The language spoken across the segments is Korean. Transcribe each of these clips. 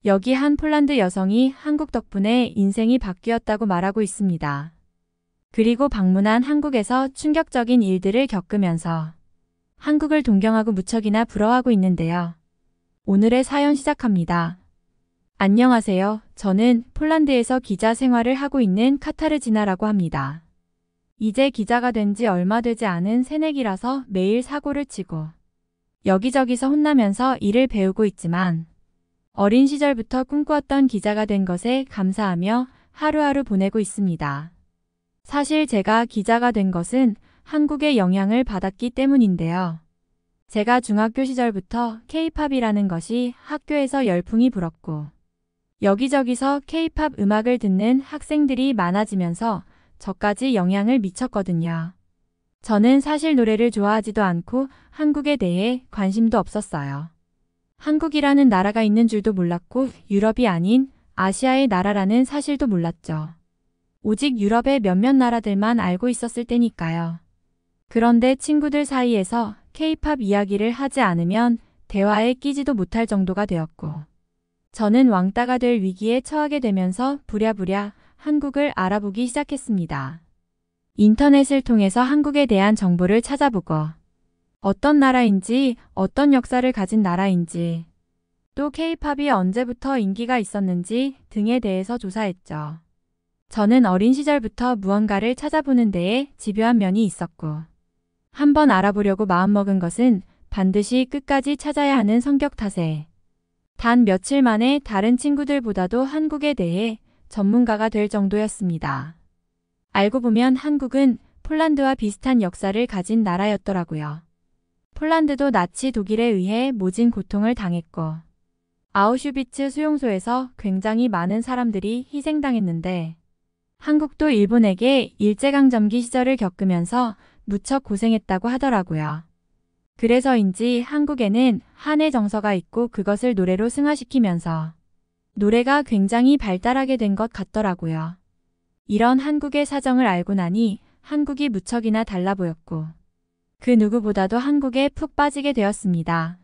여기 한 폴란드 여성이 한국 덕분에 인생이 바뀌었다고 말하고 있습니다. 그리고 방문한 한국에서 충격적인 일들을 겪으면서 한국을 동경하고 무척이나 부러워하고 있는데요. 오늘의 사연 시작합니다. 안녕하세요. 저는 폴란드에서 기자 생활을 하고 있는 카타르지나라고 합니다. 이제 기자가 된 지 얼마 되지 않은 새내기라서 매일 사고를 치고 여기저기서 혼나면서 일을 배우고 있지만 어린 시절부터 꿈꾸었던 기자가 된 것에 감사하며 하루하루 보내고 있습니다. 사실 제가 기자가 된 것은 한국의 영향을 받았기 때문인데요. 제가 중학교 시절부터 K-팝이라는 것이 학교에서 열풍이 불었고 여기저기서 K-팝 음악을 듣는 학생들이 많아지면서 저까지 영향을 미쳤거든요. 저는 사실 노래를 좋아하지도 않고 한국에 대해 관심도 없었어요. 한국이라는 나라가 있는 줄도 몰랐고 유럽이 아닌 아시아의 나라라는 사실도 몰랐죠. 오직 유럽의 몇몇 나라들만 알고 있었을 때니까요. 그런데 친구들 사이에서 K-팝 이야기를 하지 않으면 대화에 끼지도 못할 정도가 되었고 저는 왕따가 될 위기에 처하게 되면서 부랴부랴 한국을 알아보기 시작했습니다. 인터넷을 통해서 한국에 대한 정보를 찾아보고 어떤 나라인지 어떤 역사를 가진 나라인지 또 K-팝이 언제부터 인기가 있었는지 등에 대해서 조사했죠. 저는 어린 시절부터 무언가를 찾아보는 데에 집요한 면이 있었고 한번 알아보려고 마음먹은 것은 반드시 끝까지 찾아야 하는 성격 탓에 단 며칠 만에 다른 친구들보다도 한국에 대해 전문가가 될 정도였습니다. 알고 보면 한국은 폴란드와 비슷한 역사를 가진 나라였더라고요. 폴란드도 나치 독일에 의해 모진 고통을 당했고 아우슈비츠 수용소에서 굉장히 많은 사람들이 희생당했는데 한국도 일본에게 일제강점기 시절을 겪으면서 무척 고생했다고 하더라고요. 그래서인지 한국에는 한의 정서가 있고 그것을 노래로 승화시키면서 노래가 굉장히 발달하게 된 것 같더라고요. 이런 한국의 사정을 알고 나니 한국이 무척이나 달라 보였고 그 누구보다도 한국에 푹 빠지게 되었습니다.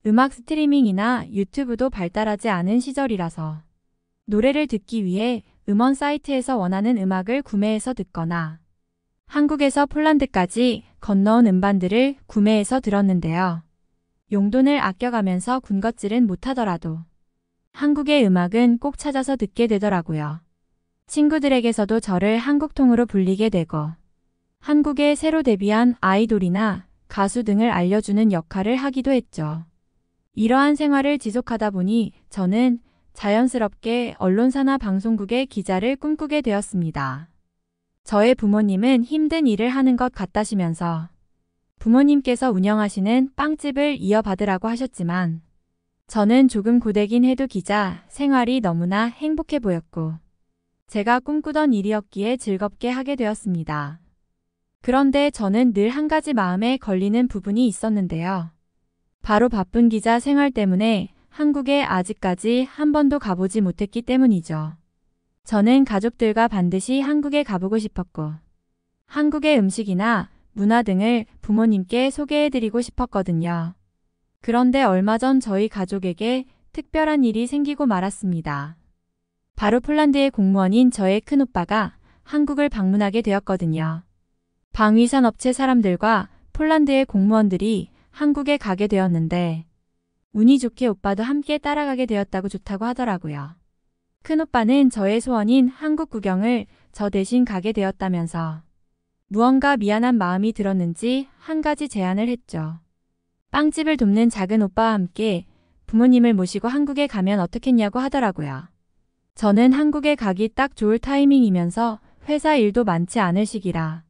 음악 스트리밍이나 유튜브도 발달하지 않은 시절이라서 노래를 듣기 위해 음원 사이트에서 원하는 음악을 구매해서 듣거나 한국에서 폴란드까지 건너온 음반들을 구매해서 들었는데요. 용돈을 아껴가면서 군것질은 못하더라도 한국의 음악은 꼭 찾아서 듣게 되더라고요. 친구들에게서도 저를 한국통으로 불리게 되고 한국에 새로 데뷔한 아이돌이나 가수 등을 알려주는 역할을 하기도 했죠. 이러한 생활을 지속하다 보니 저는 자연스럽게 언론사나 방송국의 기자를 꿈꾸게 되었습니다. 저의 부모님은 힘든 일을 하는 것 같다시면서 부모님께서 운영하시는 빵집을 이어받으라고 하셨지만 저는 조금 고되긴 해도 기자 생활이 너무나 행복해 보였고 제가 꿈꾸던 일이었기에 즐겁게 하게 되었습니다. 그런데 저는 늘 한 가지 마음에 걸리는 부분이 있었는데요. 바로 바쁜 기자 생활 때문에 한국에 아직까지 한 번도 가보지 못했기 때문이죠. 저는 가족들과 반드시 한국에 가보고 싶었고 한국의 음식이나 문화 등을 부모님께 소개해드리고 싶었거든요. 그런데 얼마 전 저희 가족에게 특별한 일이 생기고 말았습니다. 바로 폴란드의 공무원인 저의 큰오빠가 한국을 방문하게 되었거든요. 방위산 업체 사람들과 폴란드의 공무원들이 한국에 가게 되었는데 운이 좋게 오빠도 함께 따라가게 되었다고 좋다고 하더라고요. 큰오빠는 저의 소원인 한국 구경을 저 대신 가게 되었다면서 무언가 미안한 마음이 들었는지 한 가지 제안을 했죠. 빵집을 돕는 작은 오빠와 함께 부모님을 모시고 한국에 가면 어떻겠냐고 하더라고요. 저는 한국에 가기 딱 좋을 타이밍이면서 회사 일도 많지 않을 시기라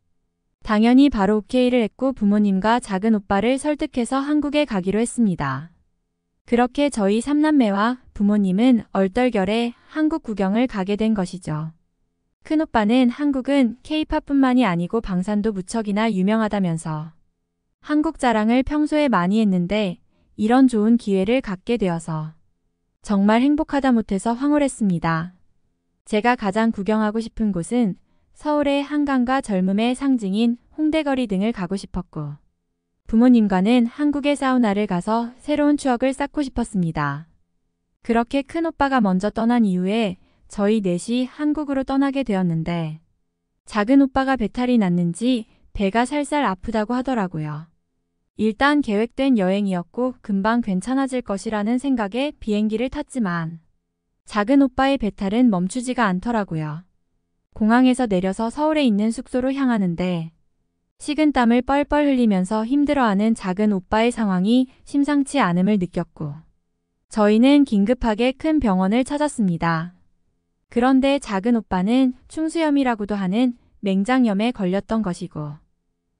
당연히 바로 오케이를 했고 부모님과 작은 오빠를 설득해서 한국에 가기로 했습니다. 그렇게 저희 삼남매와 부모님은 얼떨결에 한국 구경을 가게 된 것이죠. 큰오빠는 한국은 K-팝뿐만이 아니고 방산도 무척이나 유명하다면서 한국 자랑을 평소에 많이 했는데 이런 좋은 기회를 갖게 되어서 정말 행복하다 못해서 황홀했습니다. 제가 가장 구경하고 싶은 곳은 서울의 한강과 젊음의 상징인 홍대거리 등을 가고 싶었고 부모님과는 한국의 사우나를 가서 새로운 추억을 쌓고 싶었습니다. 그렇게 큰 오빠가 먼저 떠난 이후에 저희 넷이 한국으로 떠나게 되었는데 작은 오빠가 배탈이 났는지 배가 살살 아프다고 하더라고요. 일단 계획된 여행이었고 금방 괜찮아질 것이라는 생각에 비행기를 탔지만 작은 오빠의 배탈은 멈추지가 않더라고요. 공항에서 내려서 서울에 있는 숙소로 향하는데 식은땀을 뻘뻘 흘리면서 힘들어하는 작은 오빠의 상황이 심상치 않음을 느꼈고 저희는 긴급하게 큰 병원을 찾았습니다. 그런데 작은 오빠는 충수염이라고도 하는 맹장염에 걸렸던 것이고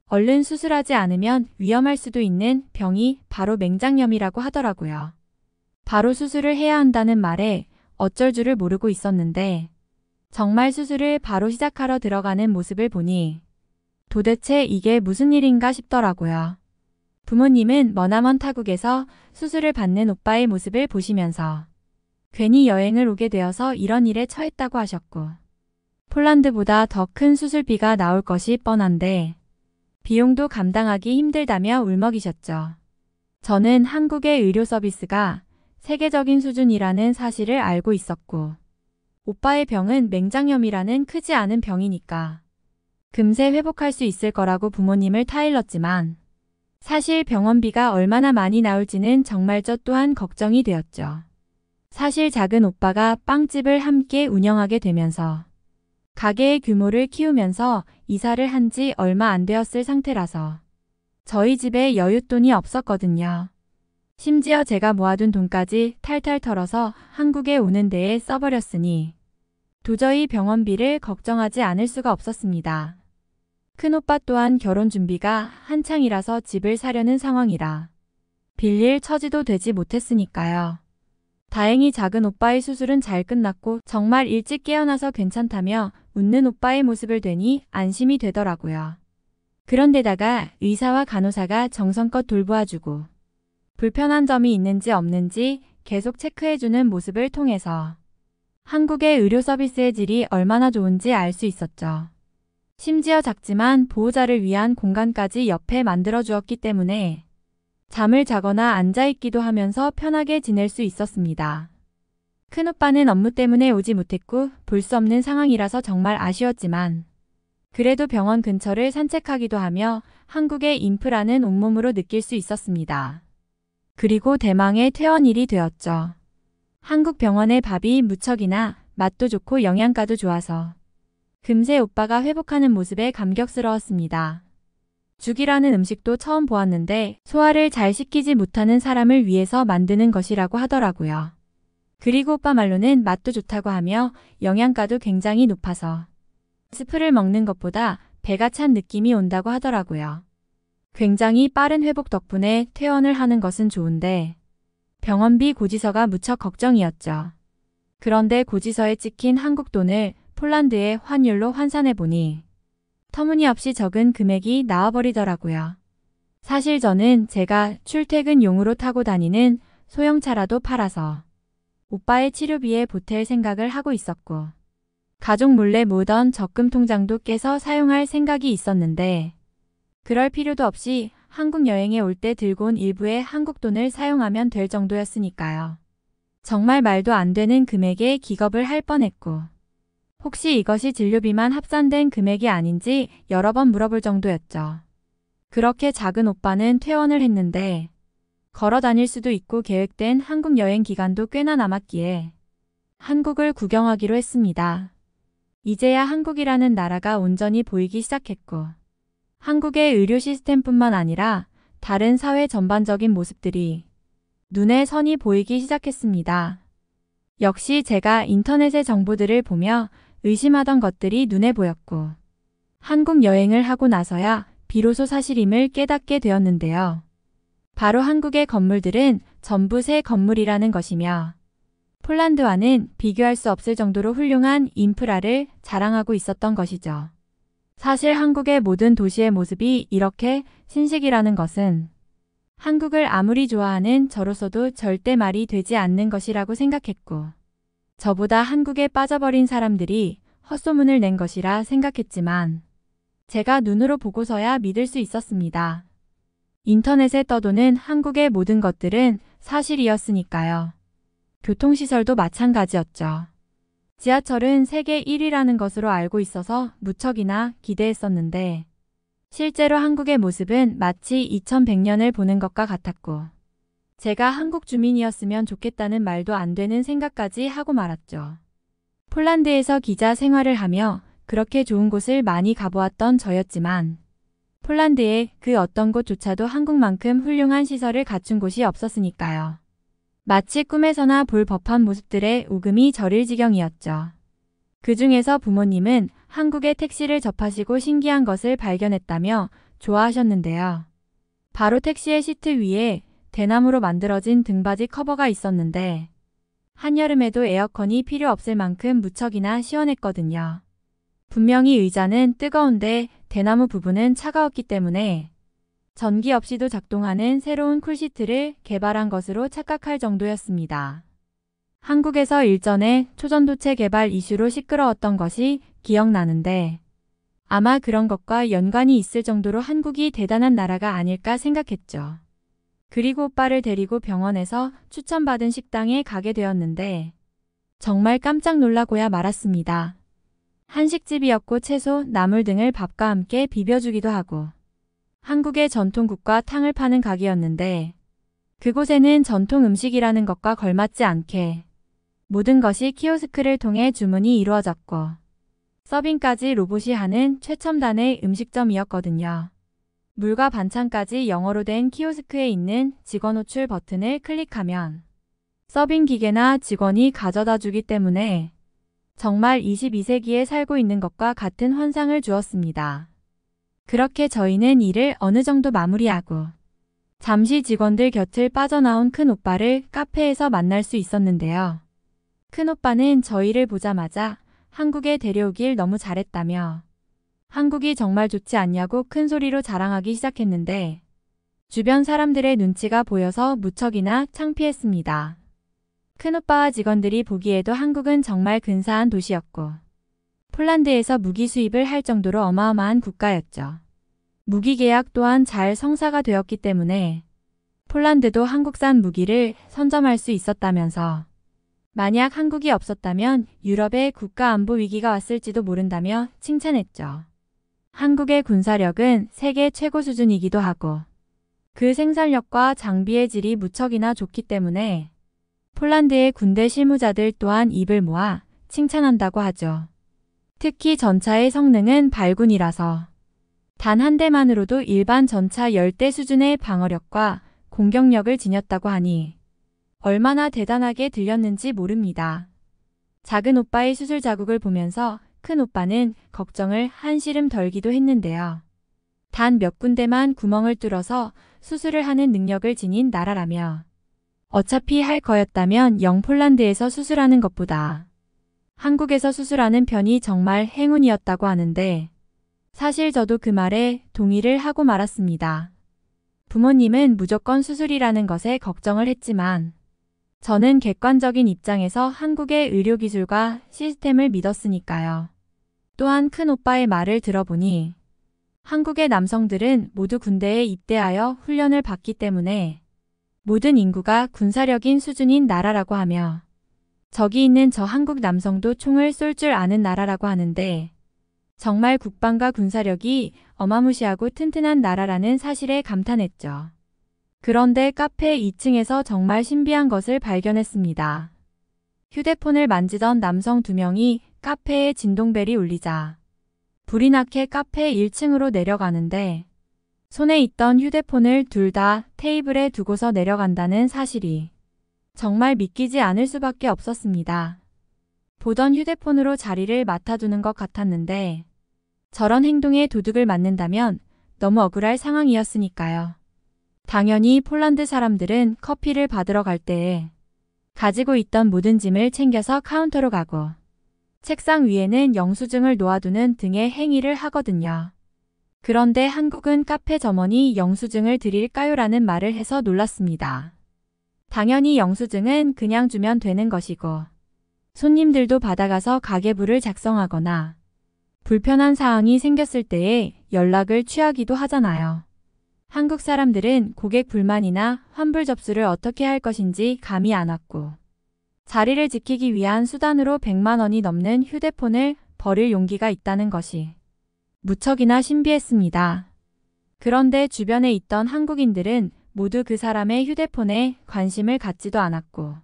얼른 수술하지 않으면 위험할 수도 있는 병이 바로 맹장염이라고 하더라고요. 바로 수술을 해야 한다는 말에 어쩔 줄을 모르고 있었는데 정말 수술을 바로 시작하러 들어가는 모습을 보니 도대체 이게 무슨 일인가 싶더라고요. 부모님은 머나먼 타국에서 수술을 받는 오빠의 모습을 보시면서 괜히 여행을 오게 되어서 이런 일에 처했다고 하셨고 폴란드보다 더 큰 수술비가 나올 것이 뻔한데 비용도 감당하기 힘들다며 울먹이셨죠. 저는 한국의 의료 서비스가 세계적인 수준이라는 사실을 알고 있었고 오빠의 병은 맹장염이라는 크지 않은 병이니까 금세 회복할 수 있을 거라고 부모님을 타일렀지만 사실 병원비가 얼마나 많이 나올지는 정말 저 또한 걱정이 되었죠. 사실 작은 오빠가 빵집을 함께 운영하게 되면서 가게의 규모를 키우면서 이사를 한 지 얼마 안 되었을 상태라서 저희 집에 여윳돈이 없었거든요. 심지어 제가 모아둔 돈까지 탈탈 털어서 한국에 오는 데에 써버렸으니 도저히 병원비를 걱정하지 않을 수가 없었습니다. 큰오빠 또한 결혼 준비가 한창이라서 집을 사려는 상황이라 빌릴 처지도 되지 못했으니까요. 다행히 작은 오빠의 수술은 잘 끝났고 정말 일찍 깨어나서 괜찮다며 웃는 오빠의 모습을 뵈니 안심이 되더라고요. 그런데다가 의사와 간호사가 정성껏 돌보아주고 불편한 점이 있는지 없는지 계속 체크해주는 모습을 통해서 한국의 의료 서비스의 질이 얼마나 좋은지 알 수 있었죠. 심지어 작지만 보호자를 위한 공간까지 옆에 만들어주었기 때문에 잠을 자거나 앉아있기도 하면서 편하게 지낼 수 있었습니다. 큰오빠는 업무 때문에 오지 못했고 볼 수 없는 상황이라서 정말 아쉬웠지만 그래도 병원 근처를 산책하기도 하며 한국의 인프라는 온몸으로 느낄 수 있었습니다. 그리고 대망의 퇴원일이 되었죠. 한국 병원의 밥이 무척이나 맛도 좋고 영양가도 좋아서 금세 오빠가 회복하는 모습에 감격스러웠습니다. 죽이라는 음식도 처음 보았는데 소화를 잘 시키지 못하는 사람을 위해서 만드는 것이라고 하더라고요. 그리고 오빠 말로는 맛도 좋다고 하며 영양가도 굉장히 높아서 스프를 먹는 것보다 배가 찬 느낌이 온다고 하더라고요. 굉장히 빠른 회복 덕분에 퇴원을 하는 것은 좋은데 병원비 고지서가 무척 걱정이었죠. 그런데 고지서에 찍힌 한국 돈을 폴란드의 환율로 환산해보니 터무니없이 적은 금액이 나와버리더라고요. 사실 저는 제가 출퇴근용으로 타고 다니는 소형차라도 팔아서 오빠의 치료비에 보탤 생각을 하고 있었고 가족 몰래 모으던 적금 통장도 깨서 사용할 생각이 있었는데 그럴 필요도 없이 한국 여행에 올 때 들고 온 일부의 한국 돈을 사용하면 될 정도였으니까요. 정말 말도 안 되는 금액에 기겁을 할 뻔했고 혹시 이것이 진료비만 합산된 금액이 아닌지 여러 번 물어볼 정도였죠. 그렇게 작은 오빠는 퇴원을 했는데 걸어 다닐 수도 있고 계획된 한국 여행 기간도 꽤나 남았기에 한국을 구경하기로 했습니다. 이제야 한국이라는 나라가 온전히 보이기 시작했고 한국의 의료 시스템뿐만 아니라 다른 사회 전반적인 모습들이 눈에 선이 보이기 시작했습니다. 역시 제가 인터넷의 정보들을 보며 의심하던 것들이 눈에 보였고 한국 여행을 하고 나서야 비로소 사실임을 깨닫게 되었는데요. 바로 한국의 건물들은 전부 새 건물이라는 것이며 폴란드와는 비교할 수 없을 정도로 훌륭한 인프라를 자랑하고 있었던 것이죠. 사실 한국의 모든 도시의 모습이 이렇게 신식이라는 것은 한국을 아무리 좋아하는 저로서도 절대 말이 되지 않는 것이라고 생각했고 저보다 한국에 빠져버린 사람들이 헛소문을 낸 것이라 생각했지만 제가 눈으로 보고서야 믿을 수 있었습니다. 인터넷에 떠도는 한국의 모든 것들은 사실이었으니까요. 교통시설도 마찬가지였죠. 지하철은 세계 1위라는 것으로 알고 있어서 무척이나 기대했었는데 실제로 한국의 모습은 마치 2100년을 보는 것과 같았고 제가 한국 주민이었으면 좋겠다는 말도 안 되는 생각까지 하고 말았죠. 폴란드에서 기자 생활을 하며 그렇게 좋은 곳을 많이 가보았던 저였지만 폴란드의 그 어떤 곳조차도 한국만큼 훌륭한 시설을 갖춘 곳이 없었으니까요. 마치 꿈에서나 볼 법한 모습들의 오금이 저릴 지경이었죠. 그 중에서 부모님은 한국의 택시를 접하시고 신기한 것을 발견했다며 좋아하셨는데요. 바로 택시의 시트 위에 대나무로 만들어진 등받이 커버가 있었는데 한여름에도 에어컨이 필요 없을 만큼 무척이나 시원했거든요. 분명히 의자는 뜨거운데 대나무 부분은 차가웠기 때문에 전기 없이도 작동하는 새로운 쿨시트를 개발한 것으로 착각할 정도였습니다. 한국에서 일전에 초전도체 개발 이슈로 시끄러웠던 것이 기억나는데 아마 그런 것과 연관이 있을 정도로 한국이 대단한 나라가 아닐까 생각했죠. 그리고 오빠를 데리고 병원에서 추천받은 식당에 가게 되었는데 정말 깜짝 놀라고야 말았습니다. 한식집이었고 채소, 나물 등을 밥과 함께 비벼주기도 하고 한국의 전통국과 탕을 파는 가게였는데 그곳에는 전통 음식이라는 것과 걸맞지 않게 모든 것이 키오스크를 통해 주문이 이루어졌고 서빙까지 로봇이 하는 최첨단의 음식점이었거든요. 물과 반찬까지 영어로 된 키오스크에 있는 직원 호출 버튼을 클릭하면 서빙 기계나 직원이 가져다 주기 때문에 정말 22세기에 살고 있는 것과 같은 환상을 주었습니다. 그렇게 저희는 일을 어느 정도 마무리하고 잠시 직원들 곁을 빠져나온 큰 오빠를 카페에서 만날 수 있었는데요. 큰 오빠는 저희를 보자마자 한국에 데려오길 너무 잘했다며 한국이 정말 좋지 않냐고 큰 소리로 자랑하기 시작했는데 주변 사람들의 눈치가 보여서 무척이나 창피했습니다. 큰오빠와 직원들이 보기에도 한국은 정말 근사한 도시였고 폴란드에서 무기 수입을 할 정도로 어마어마한 국가였죠. 무기 계약 또한 잘 성사가 되었기 때문에 폴란드도 한국산 무기를 선점할 수 있었다면서 만약 한국이 없었다면 유럽에 국가 안보 위기가 왔을지도 모른다며 칭찬했죠. 한국의 군사력은 세계 최고 수준이기도 하고 그 생산력과 장비의 질이 무척이나 좋기 때문에 폴란드의 군대 실무자들 또한 입을 모아 칭찬한다고 하죠. 특히 전차의 성능은 발군이라서 단 한 대만으로도 일반 전차 10대 수준의 방어력과 공격력을 지녔다고 하니 얼마나 대단하게 들렸는지 모릅니다. 작은 오빠의 수술 자국을 보면서 큰 오빠는 걱정을 한시름 덜기도 했는데요. 단 몇 군데만 구멍을 뚫어서 수술을 하는 능력을 지닌 나라라며 어차피 할 거였다면 폴란드에서 수술하는 것보다 한국에서 수술하는 편이 정말 행운이었다고 하는데 사실 저도 그 말에 동의를 하고 말았습니다. 부모님은 무조건 수술이라는 것에 걱정을 했지만 저는 객관적인 입장에서 한국의 의료기술과 시스템을 믿었으니까요. 또한 큰 오빠의 말을 들어보니 한국의 남성들은 모두 군대에 입대하여 훈련을 받기 때문에 모든 인구가 군사력인 수준인 나라라고 하며 저기 있는 저 한국 남성도 총을 쏠 줄 아는 나라라고 하는데 정말 국방과 군사력이 어마무시하고 튼튼한 나라라는 사실에 감탄했죠. 그런데 카페 2층에서 정말 신비한 것을 발견했습니다. 휴대폰을 만지던 남성 2명이 카페에 진동벨이 울리자 불이 나게 카페 1층으로 내려가는데 손에 있던 휴대폰을 둘 다 테이블에 두고서 내려간다는 사실이 정말 믿기지 않을 수밖에 없었습니다. 보던 휴대폰으로 자리를 맡아두는 것 같았는데 저런 행동에 도둑을 맞는다면 너무 억울할 상황이었으니까요. 당연히 폴란드 사람들은 커피를 받으러 갈 때에 가지고 있던 모든 짐을 챙겨서 카운터로 가고 책상 위에는 영수증을 놓아두는 등의 행위를 하거든요. 그런데 한국은 카페 점원이 영수증을 드릴까요? 라는 말을 해서 놀랐습니다. 당연히 영수증은 그냥 주면 되는 것이고 손님들도 받아가서 가계부를 작성하거나 불편한 사항이 생겼을 때에 연락을 취하기도 하잖아요. 한국 사람들은 고객 불만이나 환불 접수를 어떻게 할 것인지 감이 안 왔고 자리를 지키기 위한 수단으로 100만 원이 넘는 휴대폰을 버릴 용기가 있다는 것이 무척이나 신비했습니다. 그런데 주변에 있던 한국인들은 모두 그 사람의 휴대폰에 관심을 갖지도 않았고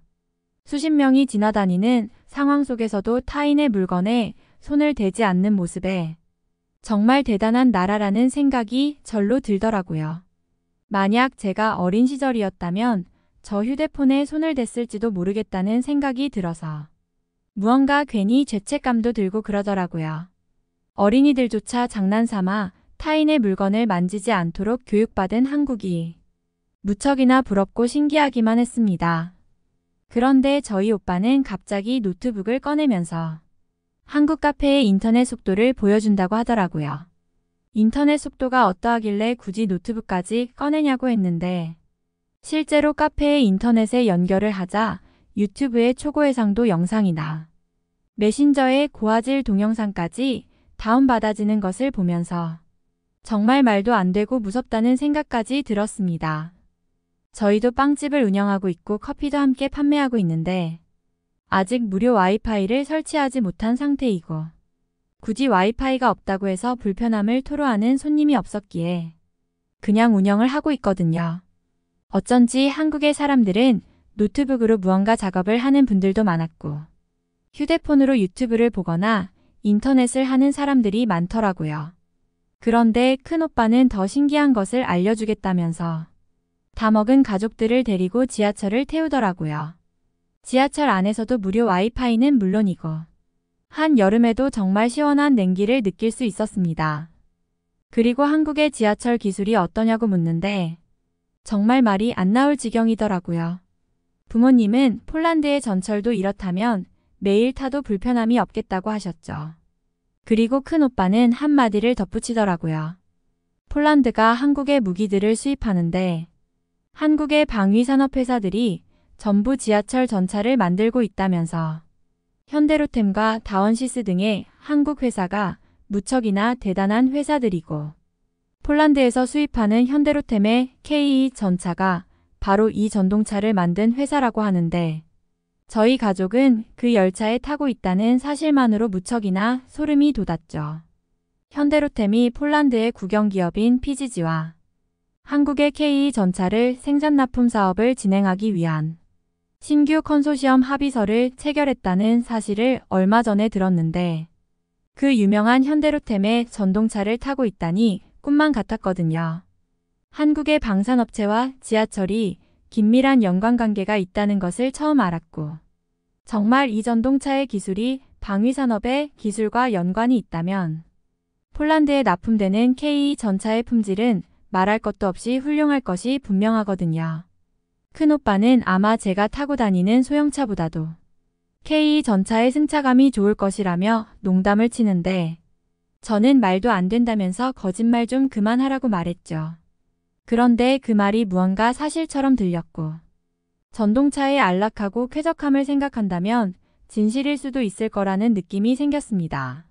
수십 명이 지나다니는 상황 속에서도 타인의 물건에 손을 대지 않는 모습에 정말 대단한 나라라는 생각이 절로 들더라고요. 만약 제가 어린 시절이었다면 저 휴대폰에 손을 댔을지도 모르겠다는 생각이 들어서 무언가 괜히 죄책감도 들고 그러더라고요. 어린이들조차 장난삼아 타인의 물건을 만지지 않도록 교육받은 한국이 무척이나 부럽고 신기하기만 했습니다. 그런데 저희 오빠는 갑자기 노트북을 꺼내면서 한국 카페의 인터넷 속도를 보여준다고 하더라고요. 인터넷 속도가 어떠하길래 굳이 노트북까지 꺼내냐고 했는데 실제로 카페의 인터넷에 연결을 하자 유튜브의 초고해상도 영상이나 메신저의 고화질 동영상까지 다운받아지는 것을 보면서 정말 말도 안 되고 무섭다는 생각까지 들었습니다. 저희도 빵집을 운영하고 있고 커피도 함께 판매하고 있는데 아직 무료 와이파이를 설치하지 못한 상태이고 굳이 와이파이가 없다고 해서 불편함을 토로하는 손님이 없었기에 그냥 운영을 하고 있거든요. 어쩐지 한국의 사람들은 노트북으로 무언가 작업을 하는 분들도 많았고 휴대폰으로 유튜브를 보거나 인터넷을 하는 사람들이 많더라고요. 그런데 큰오빠는 더 신기한 것을 알려주겠다면서 다 먹은 가족들을 데리고 지하철을 태우더라고요. 지하철 안에서도 무료 와이파이는 물론이고 한여름에도 정말 시원한 냉기를 느낄 수 있었습니다. 그리고 한국의 지하철 기술이 어떠냐고 묻는데 정말 말이 안 나올 지경이더라고요. 부모님은 폴란드의 전철도 이렇다면 매일 타도 불편함이 없겠다고 하셨죠. 그리고 큰오빠는 한마디를 덧붙이더라고요. 폴란드가 한국의 무기들을 수입하는데 한국의 방위산업회사들이 전부 지하철 전차를 만들고 있다면서 현대로템과 다원시스 등의 한국 회사가 무척이나 대단한 회사들이고 폴란드에서 수입하는 현대로템의 K2 전차가 바로 이 전동차를 만든 회사라고 하는데 저희 가족은 그 열차에 타고 있다는 사실만으로 무척이나 소름이 돋았죠. 현대로템이 폴란드의 국영기업인 PGG와 한국의 K2 전차를 생산 납품 사업을 진행하기 위한 신규 컨소시엄 합의서를 체결했다는 사실을 얼마 전에 들었는데 그 유명한 현대로템의 전동차를 타고 있다니 꿈만 같았거든요. 한국의 방산업체와 지하철이 긴밀한 연관관계가 있다는 것을 처음 알았고 정말 이 전동차의 기술이 방위산업의 기술과 연관이 있다면 폴란드에 납품되는 K 전차의 품질은 말할 것도 없이 훌륭할 것이 분명하거든요. 큰오빠는 아마 제가 타고 다니는 소형차보다도 K 전차의 승차감이 좋을 것이라며 농담을 치는데 저는 말도 안 된다면서 거짓말 좀 그만하라고 말했죠. 그런데 그 말이 무언가 사실처럼 들렸고 전동차의 안락하고 쾌적함을 생각한다면 진실일 수도 있을 거라는 느낌이 생겼습니다.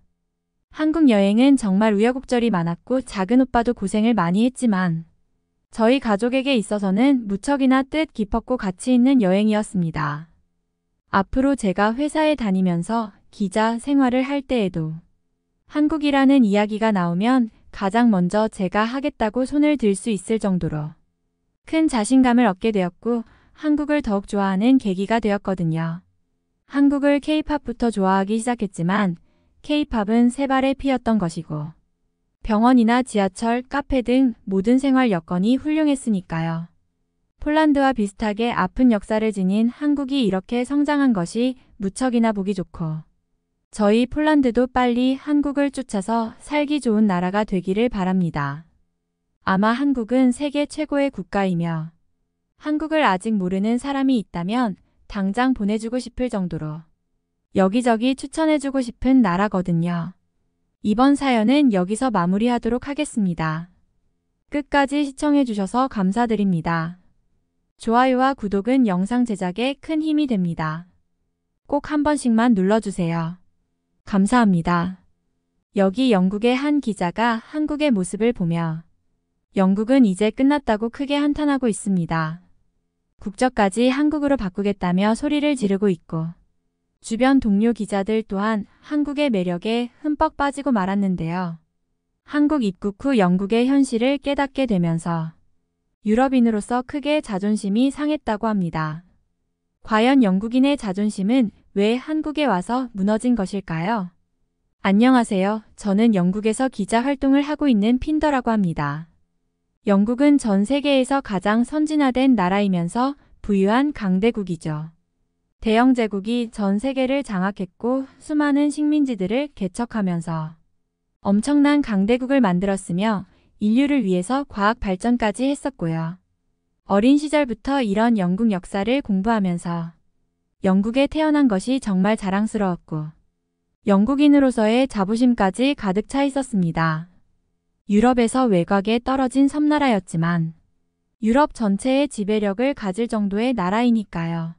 한국 여행은 정말 우여곡절이 많았고 작은 오빠도 고생을 많이 했지만 저희 가족에게 있어서는 무척이나 뜻 깊었고 가치 있는 여행이었습니다. 앞으로 제가 회사에 다니면서 기자 생활을 할 때에도 한국이라는 이야기가 나오면 가장 먼저 제가 하겠다고 손을 들 수 있을 정도로 큰 자신감을 얻게 되었고 한국을 더욱 좋아하는 계기가 되었거든요. 한국을 K-팝부터 좋아하기 시작했지만 K-팝은 새 발의 피였던 것이고 병원이나 지하철, 카페 등 모든 생활 여건이 훌륭했으니까요. 폴란드와 비슷하게 아픈 역사를 지닌 한국이 이렇게 성장한 것이 무척이나 보기 좋고 저희 폴란드도 빨리 한국을 쫓아서 살기 좋은 나라가 되기를 바랍니다. 아마 한국은 세계 최고의 국가이며 한국을 아직 모르는 사람이 있다면 당장 보내주고 싶을 정도로 여기저기 추천해주고 싶은 나라거든요. 이번 사연은 여기서 마무리하도록 하겠습니다. 끝까지 시청해주셔서 감사드립니다. 좋아요와 구독은 영상 제작에 큰 힘이 됩니다. 꼭 한 번씩만 눌러주세요. 감사합니다. 여기 영국의 한 기자가 한국의 모습을 보며 영국은 이제 끝났다고 크게 한탄하고 있습니다. 국적까지 한국으로 바꾸겠다며 소리를 지르고 있고 주변 동료 기자들 또한 한국의 매력에 흠뻑 빠지고 말았는데요. 한국 입국 후 영국의 현실을 깨닫게 되면서 유럽인으로서 크게 자존심이 상했다고 합니다. 과연 영국인의 자존심은 왜 한국에 와서 무너진 것일까요? 안녕하세요. 저는 영국에서 기자 활동을 하고 있는 핀더라고 합니다. 영국은 전 세계에서 가장 선진화된 나라이면서 부유한 강대국이죠. 대영 제국이 전 세계를 장악했고 수많은 식민지들을 개척하면서 엄청난 강대국을 만들었으며 인류를 위해서 과학 발전까지 했었고요. 어린 시절부터 이런 영국 역사를 공부하면서 영국에 태어난 것이 정말 자랑스러웠고 영국인으로서의 자부심까지 가득 차 있었습니다. 유럽에서 외곽에 떨어진 섬나라였지만 유럽 전체의 지배력을 가질 정도의 나라이니까요.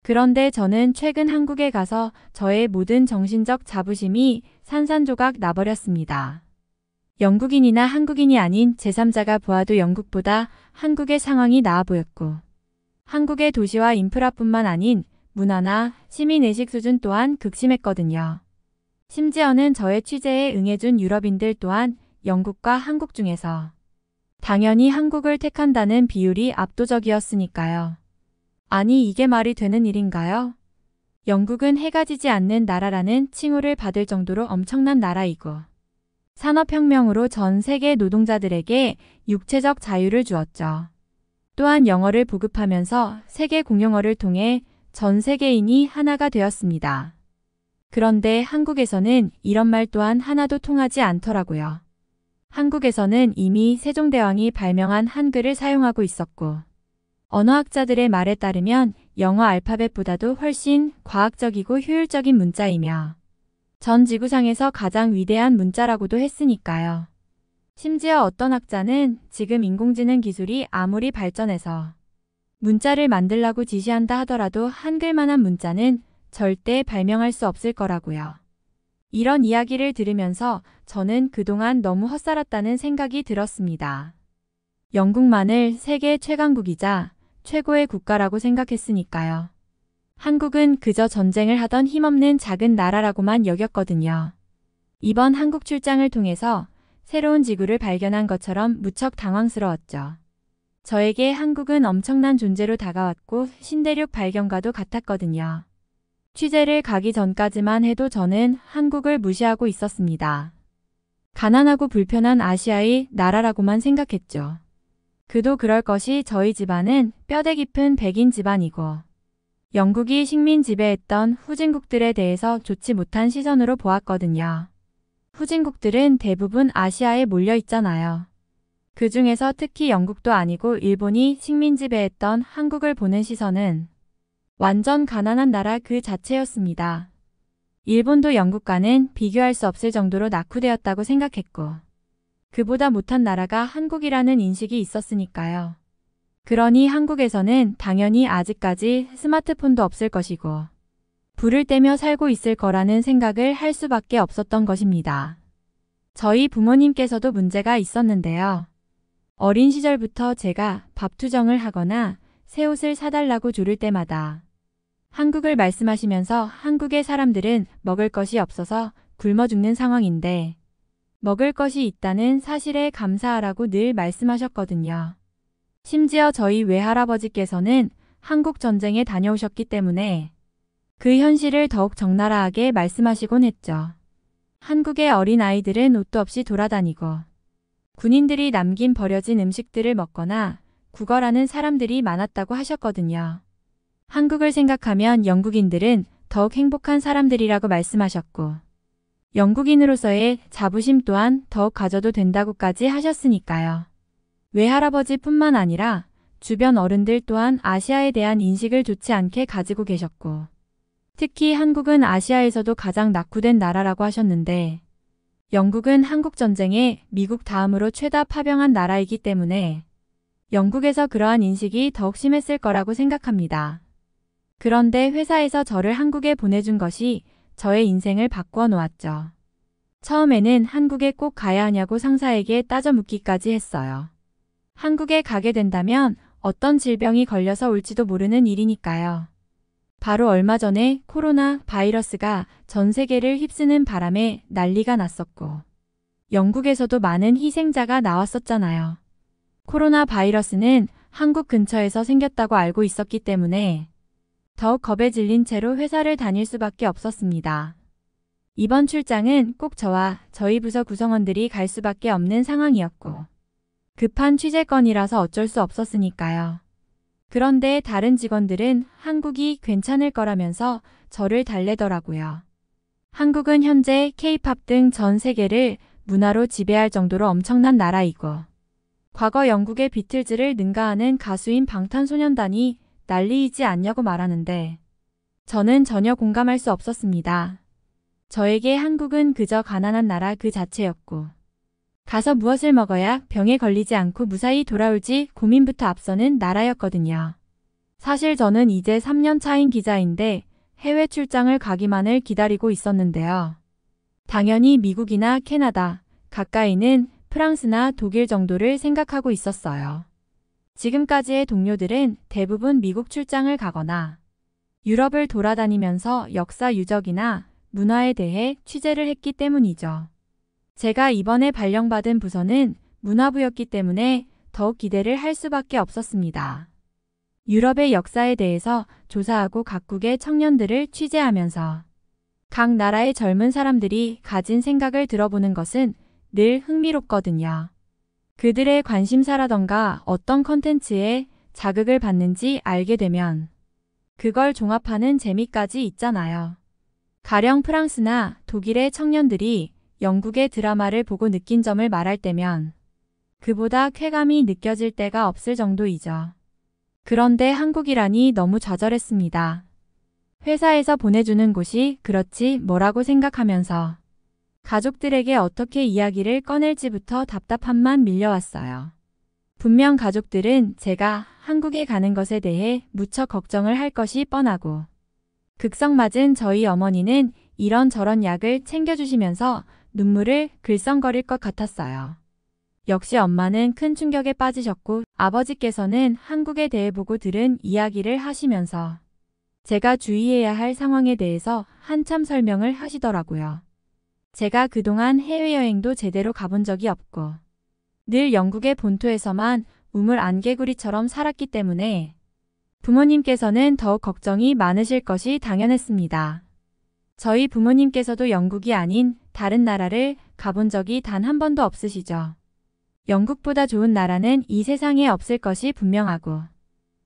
그런데 저는 최근 한국에 가서 저의 모든 정신적 자부심이 산산조각 나버렸습니다. 영국인이나 한국인이 아닌 제3자가 보아도 영국보다 한국의 상황이 나아 보였고 한국의 도시와 인프라뿐만 아닌 문화나 시민의식 수준 또한 극심했거든요. 심지어는 저의 취재에 응해준 유럽인들 또한 영국과 한국 중에서 당연히 한국을 택한다는 비율이 압도적이었으니까요. 아니 이게 말이 되는 일인가요? 영국은 해가 지지 않는 나라라는 칭호를 받을 정도로 엄청난 나라이고 산업혁명으로 전 세계 노동자들에게 육체적 자유를 주었죠. 또한 영어를 보급하면서 세계 공용어를 통해 전 세계인이 하나가 되었습니다. 그런데 한국에서는 이런 말 또한 하나도 통하지 않더라고요. 한국에서는 이미 세종대왕이 발명한 한글을 사용하고 있었고 언어학자들의 말에 따르면 영어 알파벳보다도 훨씬 과학적이고 효율적인 문자이며 전 지구상에서 가장 위대한 문자라고도 했으니까요. 심지어 어떤 학자는 지금 인공지능 기술이 아무리 발전해서 문자를 만들라고 지시한다 하더라도 한글만한 문자는 절대 발명할 수 없을 거라고요. 이런 이야기를 들으면서 저는 그동안 너무 헛살았다는 생각이 들었습니다. 영국만을 세계 최강국이자 최고의 국가라고 생각했으니까요. 한국은 그저 전쟁을 하던 힘없는 작은 나라라고만 여겼거든요. 이번 한국 출장을 통해서 새로운 지구를 발견한 것처럼 무척 당황스러웠죠. 저에게 한국은 엄청난 존재로 다가왔고 신대륙 발견과도 같았거든요. 취재를 가기 전까지만 해도 저는 한국을 무시하고 있었습니다. 가난하고 불편한 아시아의 나라라고만 생각했죠. 그도 그럴 것이 저희 집안은 뼈대 깊은 백인 집안이고 영국이 식민 지배했던 후진국들에 대해서 좋지 못한 시선으로 보았거든요. 후진국들은 대부분 아시아에 몰려 있잖아요. 그 중에서 특히 영국도 아니고 일본이 식민 지배했던 한국을 보는 시선은 완전 가난한 나라 그 자체였습니다. 일본도 영국과는 비교할 수 없을 정도로 낙후되었다고 생각했고 그보다 못한 나라가 한국이라는 인식이 있었으니까요. 그러니 한국에서는 당연히 아직까지 스마트폰도 없을 것이고 불을 떼며 살고 있을 거라는 생각을 할 수밖에 없었던 것입니다. 저희 부모님께서도 문제가 있었는데요. 어린 시절부터 제가 밥 투정을 하거나 새 옷을 사달라고 조를 때마다 한국을 말씀하시면서 한국의 사람들은 먹을 것이 없어서 굶어 죽는 상황인데 먹을 것이 있다는 사실에 감사하라고 늘 말씀하셨거든요. 심지어 저희 외할아버지께서는 한국 전쟁에 다녀오셨기 때문에 그 현실을 더욱 적나라하게 말씀하시곤 했죠. 한국의 어린 아이들은 옷도 없이 돌아다니고 군인들이 남긴 버려진 음식들을 먹거나 구걸하는 사람들이 많았다고 하셨거든요. 한국을 생각하면 영국인들은 더욱 행복한 사람들이라고 말씀하셨고 영국인으로서의 자부심 또한 더욱 가져도 된다고까지 하셨으니까요. 외할아버지뿐만 아니라 주변 어른들 또한 아시아에 대한 인식을 좋지 않게 가지고 계셨고 특히 한국은 아시아에서도 가장 낙후된 나라라고 하셨는데 영국은 한국전쟁에 미국 다음으로 최다 파병한 나라이기 때문에 영국에서 그러한 인식이 더욱 심했을 거라고 생각합니다. 그런데 회사에서 저를 한국에 보내준 것이 저의 인생을 바꾸어 놓았죠. 처음에는 한국에 꼭 가야 하냐고 상사에게 따져 묻기까지 했어요. 한국에 가게 된다면 어떤 질병이 걸려서 올지도 모르는 일이니까요. 바로 얼마 전에 코로나 바이러스가 전 세계를 휩쓰는 바람에 난리가 났었고, 영국에서도 많은 희생자가 나왔었잖아요. 코로나 바이러스는 한국 근처에서 생겼다고 알고 있었기 때문에 더욱 겁에 질린 채로 회사를 다닐 수밖에 없었습니다. 이번 출장은 꼭 저와 저희 부서 구성원들이 갈 수밖에 없는 상황이었고, 급한 취재건이라서 어쩔 수 없었으니까요. 그런데 다른 직원들은 한국이 괜찮을 거라면서 저를 달래더라고요. 한국은 현재 K-팝 등 전 세계를 문화로 지배할 정도로 엄청난 나라이고, 과거 영국의 비틀즈를 능가하는 가수인 방탄소년단이 난리이지 않냐고 말하는데, 저는 전혀 공감할 수 없었습니다. 저에게 한국은 그저 가난한 나라 그 자체였고, 가서 무엇을 먹어야 병에 걸리지 않고 무사히 돌아올지 고민부터 앞서는 나라였거든요. 사실 저는 이제 3년 차인 기자인데 해외 출장을 가기만을 기다리고 있었는데요. 당연히 미국이나 캐나다, 가까이는 프랑스나 독일 정도를 생각하고 있었어요. 지금까지의 동료들은 대부분 미국 출장을 가거나 유럽을 돌아다니면서 역사 유적이나 문화에 대해 취재를 했기 때문이죠. 제가 이번에 발령받은 부서는 문화부였기 때문에 더욱 기대를 할 수밖에 없었습니다. 유럽의 역사에 대해서 조사하고 각국의 청년들을 취재하면서 각 나라의 젊은 사람들이 가진 생각을 들어보는 것은 늘 흥미롭거든요. 그들의 관심사라던가 어떤 컨텐츠에 자극을 받는지 알게 되면 그걸 종합하는 재미까지 있잖아요. 가령 프랑스나 독일의 청년들이 영국의 드라마를 보고 느낀 점을 말할 때면 그보다 쾌감이 느껴질 때가 없을 정도이죠. 그런데 한국이라니 너무 좌절했습니다. 회사에서 보내주는 곳이 그렇지 뭐라고 생각하면서 가족들에게 어떻게 이야기를 꺼낼지부터 답답함만 밀려왔어요. 분명 가족들은 제가 한국에 가는 것에 대해 무척 걱정을 할 것이 뻔하고, 극성 맞은 저희 어머니는 이런저런 약을 챙겨주시면서 눈물을 글썽거릴 것 같았어요. 역시 엄마는 큰 충격에 빠지셨고, 아버지께서는 한국에 대해 보고 들은 이야기를 하시면서 제가 주의해야 할 상황에 대해서 한참 설명을 하시더라고요. 제가 그동안 해외여행도 제대로 가본 적이 없고 늘 영국의 본토에서만 우물 안개구리처럼 살았기 때문에 부모님께서는 더욱 걱정이 많으실 것이 당연했습니다. 저희 부모님께서도 영국이 아닌 다른 나라를 가본 적이 단 한 번도 없으시죠. 영국보다 좋은 나라는 이 세상에 없을 것이 분명하고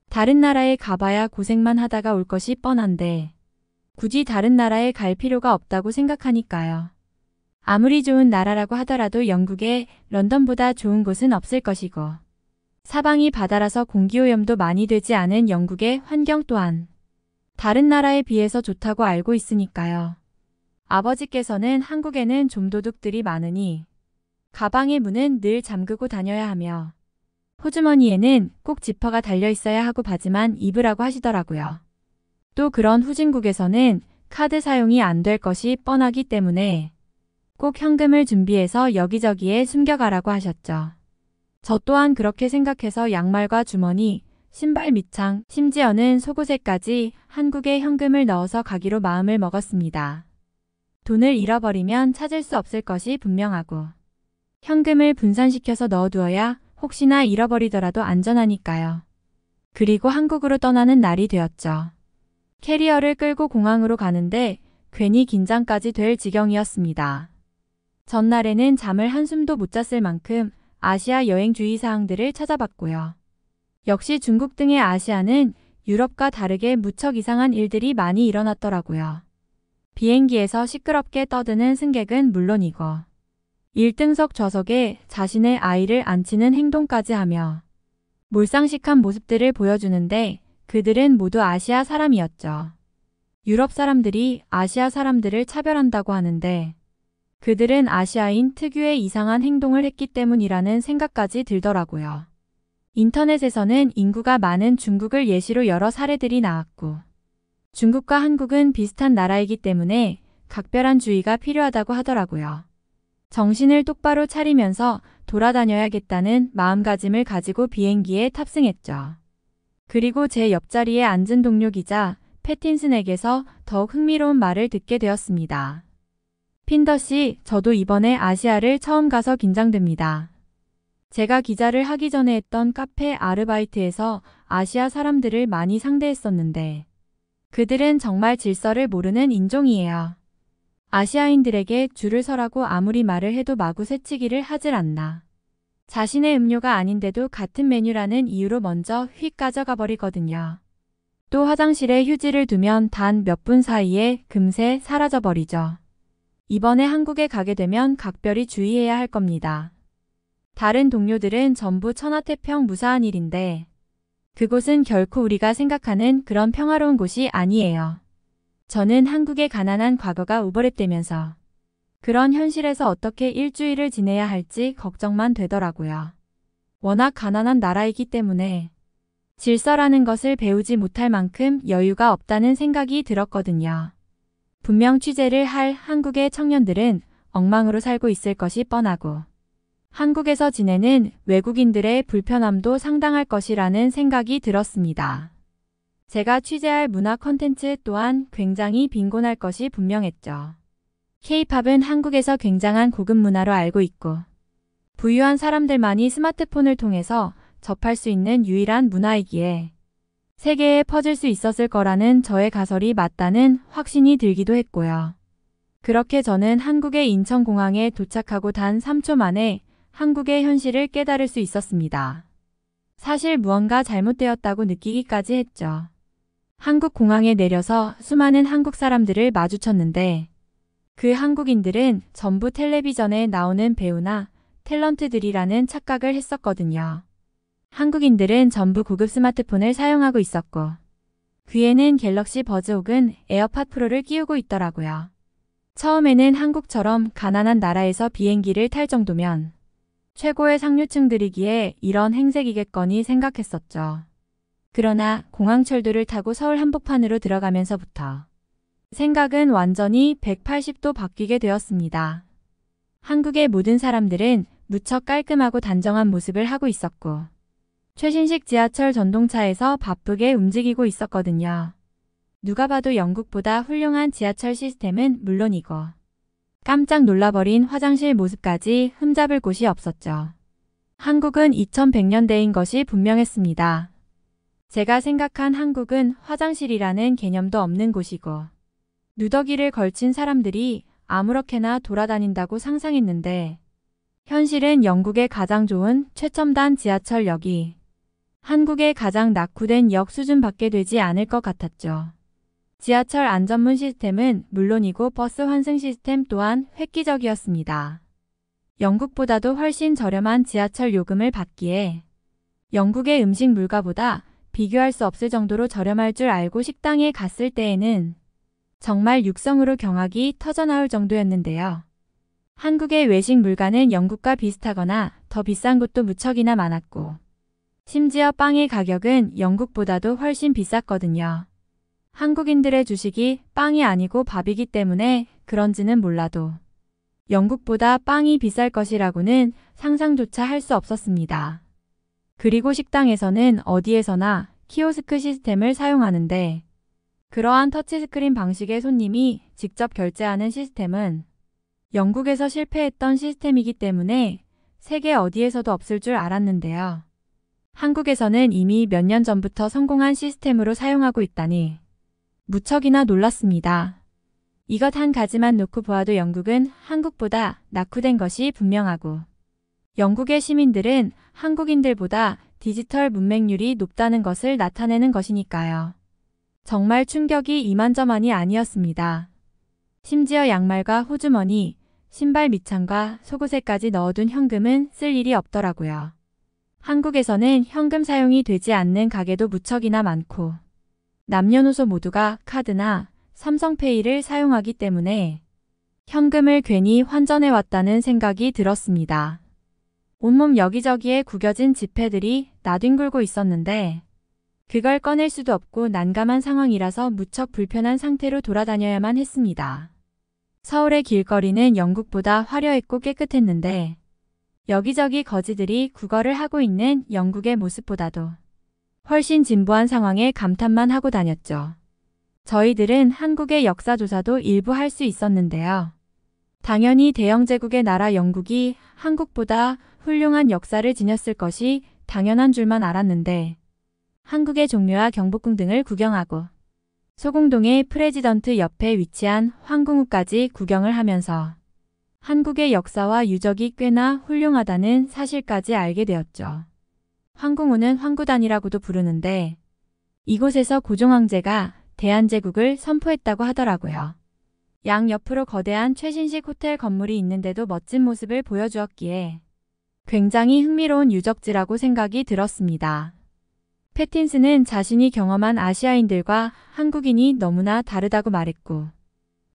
다른 나라에 가봐야 고생만 하다가 올 것이 뻔한데 굳이 다른 나라에 갈 필요가 없다고 생각하니까요. 아무리 좋은 나라라고 하더라도 영국에 런던보다 좋은 곳은 없을 것이고 사방이 바다라서 공기오염도 많이 되지 않은 영국의 환경 또한 다른 나라에 비해서 좋다고 알고 있으니까요. 아버지께서는 한국에는 좀도둑들이 많으니 가방의 문은 늘 잠그고 다녀야 하며 호주머니에는 꼭 지퍼가 달려 있어야 하고 바지만 입으라고 하시더라고요. 또 그런 후진국에서는 카드 사용이 안 될 것이 뻔하기 때문에 꼭 현금을 준비해서 여기저기에 숨겨가라고 하셨죠. 저 또한 그렇게 생각해서 양말과 주머니, 신발 밑창, 심지어는 속옷에까지 한국에 현금을 넣어서 가기로 마음을 먹었습니다. 돈을 잃어버리면 찾을 수 없을 것이 분명하고 현금을 분산시켜서 넣어두어야 혹시나 잃어버리더라도 안전하니까요. 그리고 한국으로 떠나는 날이 되었죠. 캐리어를 끌고 공항으로 가는데 괜히 긴장까지 될 지경이었습니다. 전날에는 잠을 한숨도 못 잤을 만큼 아시아 여행 주의사항들을 찾아봤고요. 역시 중국 등의 아시아는 유럽과 다르게 무척 이상한 일들이 많이 일어났더라고요. 비행기에서 시끄럽게 떠드는 승객은 물론이고 1등석 좌석에 자신의 아이를 앉히는 행동까지 하며 몰상식한 모습들을 보여주는데 그들은 모두 아시아 사람이었죠. 유럽 사람들이 아시아 사람들을 차별한다고 하는데 그들은 아시아인 특유의 이상한 행동을 했기 때문이라는 생각까지 들더라고요. 인터넷에서는 인구가 많은 중국을 예시로 여러 사례들이 나왔고 중국과 한국은 비슷한 나라이기 때문에 각별한 주의가 필요하다고 하더라고요. 정신을 똑바로 차리면서 돌아다녀야겠다는 마음가짐을 가지고 비행기에 탑승했죠. 그리고 제 옆자리에 앉은 동료 기자 패틴슨에게서 더욱 흥미로운 말을 듣게 되었습니다. 핀더 씨, 저도 이번에 아시아를 처음 가서 긴장됩니다. 제가 기자를 하기 전에 했던 카페 아르바이트에서 아시아 사람들을 많이 상대했었는데 그들은 정말 질서를 모르는 인종이에요. 아시아인들에게 줄을 서라고 아무리 말을 해도 마구 새치기를 하질 않나. 자신의 음료가 아닌데도 같은 메뉴라는 이유로 먼저 휙 가져가 버리거든요. 또 화장실에 휴지를 두면 단 몇 분 사이에 금세 사라져 버리죠. 이번에 한국에 가게 되면 각별히 주의해야 할 겁니다. 다른 동료들은 전부 천하태평 무사한 일인데 그곳은 결코 우리가 생각하는 그런 평화로운 곳이 아니에요. 저는 한국의 가난한 과거가 우버랩되면서 그런 현실에서 어떻게 일주일을 지내야 할지 걱정만 되더라고요. 워낙 가난한 나라이기 때문에 질서라는 것을 배우지 못할 만큼 여유가 없다는 생각이 들었거든요. 분명 취재를 할 한국의 청년들은 엉망으로 살고 있을 것이 뻔하고 한국에서 지내는 외국인들의 불편함도 상당할 것이라는 생각이 들었습니다. 제가 취재할 문화 콘텐츠 또한 굉장히 빈곤할 것이 분명했죠. K-팝은 한국에서 굉장한 고급 문화로 알고 있고 부유한 사람들만이 스마트폰을 통해서 접할 수 있는 유일한 문화이기에 세계에 퍼질 수 있었을 거라는 저의 가설이 맞다는 확신이 들기도 했고요. 그렇게 저는 한국의 인천공항에 도착하고 단 3초 만에 한국의 현실을 깨달을 수 있었습니다. 사실 무언가 잘못되었다고 느끼기까지 했죠. 한국 공항에 내려서 수많은 한국 사람들을 마주쳤는데 그 한국인들은 전부 텔레비전에 나오는 배우나 탤런트들이라는 착각을 했었거든요. 한국인들은 전부 고급 스마트폰을 사용하고 있었고 귀에는 갤럭시 버즈 혹은 에어팟 프로를 끼우고 있더라고요. 처음에는 한국처럼 가난한 나라에서 비행기를 탈 정도면 최고의 상류층들이기에 이런 행색이겠거니 생각했었죠. 그러나 공항철도를 타고 서울 한복판으로 들어가면서부터 생각은 완전히 180도 바뀌게 되었습니다. 한국의 모든 사람들은 무척 깔끔하고 단정한 모습을 하고 있었고 최신식 지하철 전동차에서 바쁘게 움직이고 있었거든요. 누가 봐도 영국보다 훌륭한 지하철 시스템은 물론이고 깜짝 놀라버린 화장실 모습까지 흠잡을 곳이 없었죠. 한국은 2100년대인 것이 분명했습니다. 제가 생각한 한국은 화장실이라는 개념도 없는 곳이고 누더기를 걸친 사람들이 아무렇게나 돌아다닌다고 상상했는데 현실은 영국의 가장 좋은 최첨단 지하철역이 한국의 가장 낙후된 역 수준밖에 되지 않을 것 같았죠. 지하철 안전문 시스템은 물론이고 버스 환승 시스템 또한 획기적이었습니다. 영국보다도 훨씬 저렴한 지하철 요금을 받기에 영국의 음식 물가보다 비교할 수 없을 정도로 저렴할 줄 알고 식당에 갔을 때에는 정말 육성으로 경악이 터져나올 정도였는데요. 한국의 외식 물가는 영국과 비슷하거나 더 비싼 곳도 무척이나 많았고 심지어 빵의 가격은 영국보다도 훨씬 비쌌거든요. 한국인들의 주식이 빵이 아니고 밥이기 때문에 그런지는 몰라도 영국보다 빵이 비쌀 것이라고는 상상조차 할 수 없었습니다. 그리고 식당에서는 어디에서나 키오스크 시스템을 사용하는데 그러한 터치스크린 방식의 손님이 직접 결제하는 시스템은 영국에서 실패했던 시스템이기 때문에 세계 어디에서도 없을 줄 알았는데요. 한국에서는 이미 몇 년 전부터 성공한 시스템으로 사용하고 있다니 무척이나 놀랐습니다. 이것 한 가지만 놓고 보아도 영국은 한국보다 낙후된 것이 분명하고 영국의 시민들은 한국인들보다 디지털 문맹률이 높다는 것을 나타내는 것이니까요. 정말 충격이 이만저만이 아니었습니다. 심지어 양말과 호주머니, 신발 밑창과 속옷에까지 넣어둔 현금은 쓸 일이 없더라고요. 한국에서는 현금 사용이 되지 않는 가게도 무척이나 많고 남녀노소 모두가 카드나 삼성페이를 사용하기 때문에 현금을 괜히 환전해왔다는 생각이 들었습니다. 온몸 여기저기에 구겨진 지폐들이 나뒹굴고 있었는데 그걸 꺼낼 수도 없고 난감한 상황이라서 무척 불편한 상태로 돌아다녀야만 했습니다. 서울의 길거리는 영국보다 화려했고 깨끗했는데 여기저기 거지들이 구걸을 하고 있는 영국의 모습보다도 훨씬 진보한 상황에 감탄만 하고 다녔죠. 저희들은 한국의 역사조사도 일부 할 수 있었는데요. 당연히 대영제국의 나라 영국이 한국보다 훌륭한 역사를 지녔을 것이 당연한 줄만 알았는데 한국의 종묘와 경복궁 등을 구경하고 소공동의 프레지던트 옆에 위치한 황궁우까지 구경을 하면서 한국의 역사와 유적이 꽤나 훌륭하다는 사실까지 알게 되었죠. 황궁우는 황구단이라고도 부르는데 이곳에서 고종황제가 대한제국을 선포했다고 하더라고요. 양 옆으로 거대한 최신식 호텔 건물이 있는데도 멋진 모습을 보여주었기에 굉장히 흥미로운 유적지라고 생각이 들었습니다. 패틴슨은 자신이 경험한 아시아인들과 한국인이 너무나 다르다고 말했고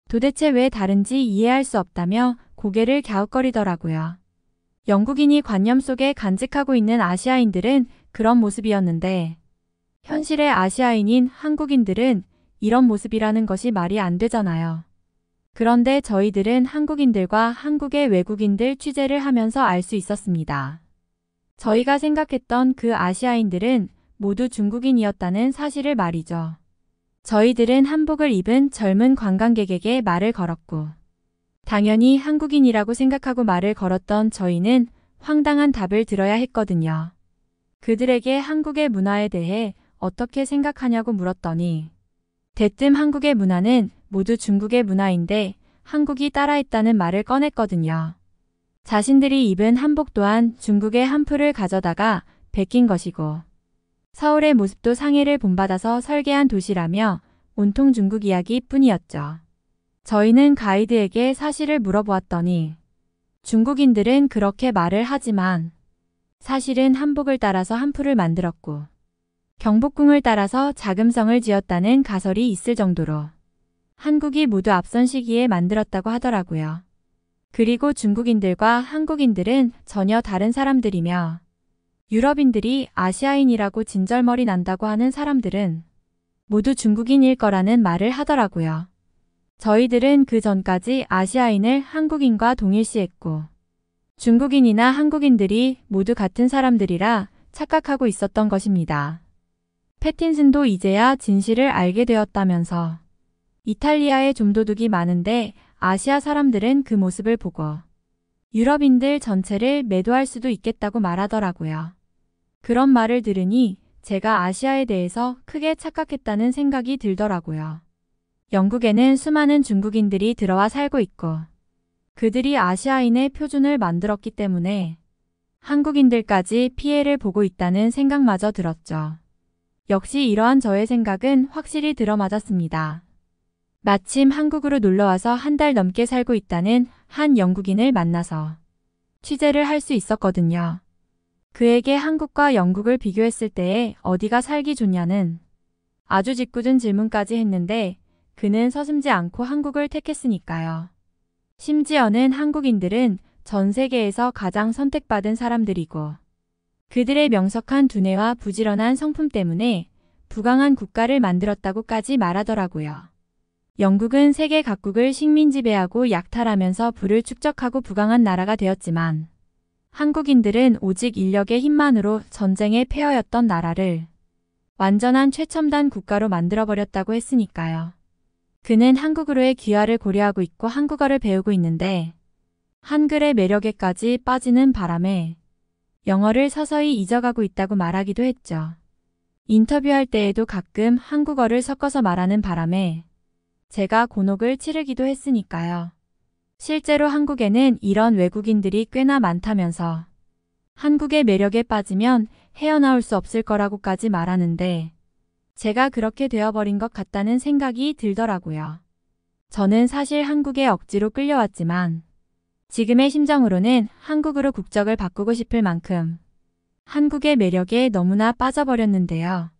도대체 왜 다른지 이해할 수 없다며 고개를 갸웃거리더라고요. 영국인이 관념 속에 간직하고 있는 아시아인들은 그런 모습이었는데 현실의 아시아인인 한국인들은 이런 모습이라는 것이 말이 안 되잖아요. 그런데 저희들은 한국인들과 한국의 외국인들 취재를 하면서 알 수 있었습니다. 저희가 생각했던 그 아시아인들은 모두 중국인이었다는 사실을 말이죠. 저희들은 한복을 입은 젊은 관광객에게 말을 걸었고 당연히 한국인이라고 생각하고 말을 걸었던 저희는 황당한 답을 들어야 했거든요. 그들에게 한국의 문화에 대해 어떻게 생각하냐고 물었더니 대뜸 한국의 문화는 모두 중국의 문화인데 한국이 따라했다는 말을 꺼냈거든요. 자신들이 입은 한복 또한 중국의 한풀을 가져다가 베낀 것이고 서울의 모습도 상해를 본받아서 설계한 도시라며 온통 중국 이야기 뿐이었죠. 저희는 가이드에게 사실을 물어보았더니 중국인들은 그렇게 말을 하지만 사실은 한복을 따라서 한풀을 만들었고 경복궁을 따라서 자금성을 지었다는 가설이 있을 정도로 한국이 모두 앞선 시기에 만들었다고 하더라고요. 그리고 중국인들과 한국인들은 전혀 다른 사람들이며 유럽인들이 아시아인이라고 진절머리 난다고 하는 사람들은 모두 중국인일 거라는 말을 하더라고요. 저희들은 그 전까지 아시아인을 한국인과 동일시했고 중국인이나 한국인들이 모두 같은 사람들이라 착각하고 있었던 것입니다. 패틴슨도 이제야 진실을 알게 되었다면서 이탈리아에 좀도둑이 많은데 아시아 사람들은 그 모습을 보고 유럽인들 전체를 매도할 수도 있겠다고 말하더라고요. 그런 말을 들으니 제가 아시아에 대해서 크게 착각했다는 생각이 들더라고요. 영국에는 수많은 중국인들이 들어와 살고 있고 그들이 아시아인의 표준을 만들었기 때문에 한국인들까지 피해를 보고 있다는 생각마저 들었죠. 역시 이러한 저의 생각은 확실히 들어맞았습니다. 마침 한국으로 놀러와서 한 달 넘게 살고 있다는 한 영국인을 만나서 취재를 할 수 있었거든요. 그에게 한국과 영국을 비교했을 때에 어디가 살기 좋냐는 아주 짓궂은 질문까지 했는데 그는 서슴지 않고 한국을 택했으니까요. 심지어는 한국인들은 전 세계에서 가장 선택받은 사람들이고 그들의 명석한 두뇌와 부지런한 성품 때문에 부강한 국가를 만들었다고까지 말하더라고요. 영국은 세계 각국을 식민 지배하고 약탈하면서 부를 축적하고 부강한 나라가 되었지만 한국인들은 오직 인력의 힘만으로 전쟁의 폐허였던 나라를 완전한 최첨단 국가로 만들어버렸다고 했으니까요. 그는 한국으로의 귀화를 고려하고 있고 한국어를 배우고 있는데 한글의 매력에까지 빠지는 바람에 영어를 서서히 잊어가고 있다고 말하기도 했죠. 인터뷰할 때에도 가끔 한국어를 섞어서 말하는 바람에 제가 곤혹을 치르기도 했으니까요. 실제로 한국에는 이런 외국인들이 꽤나 많다면서 한국의 매력에 빠지면 헤어나올 수 없을 거라고까지 말하는데 제가 그렇게 되어버린 것 같다는 생각이 들더라고요. 저는 사실 한국에 억지로 끌려왔지만 지금의 심정으로는 한국으로 국적을 바꾸고 싶을 만큼 한국의 매력에 너무나 빠져버렸는데요.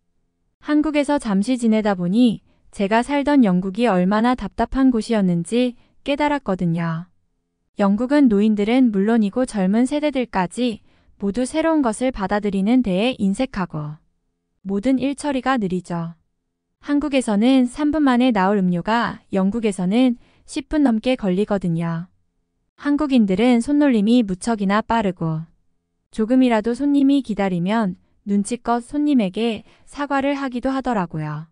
한국에서 잠시 지내다 보니 제가 살던 영국이 얼마나 답답한 곳이었는지 깨달았거든요. 영국은 노인들은 물론이고 젊은 세대들까지 모두 새로운 것을 받아들이는 데에 인색하고 모든 일처리가 느리죠. 한국에서는 3분 만에 나올 음료가 영국에서는 10분 넘게 걸리거든요. 한국인들은 손놀림이 무척이나 빠르고 조금이라도 손님이 기다리면 눈치껏 손님에게 사과를 하기도 하더라고요.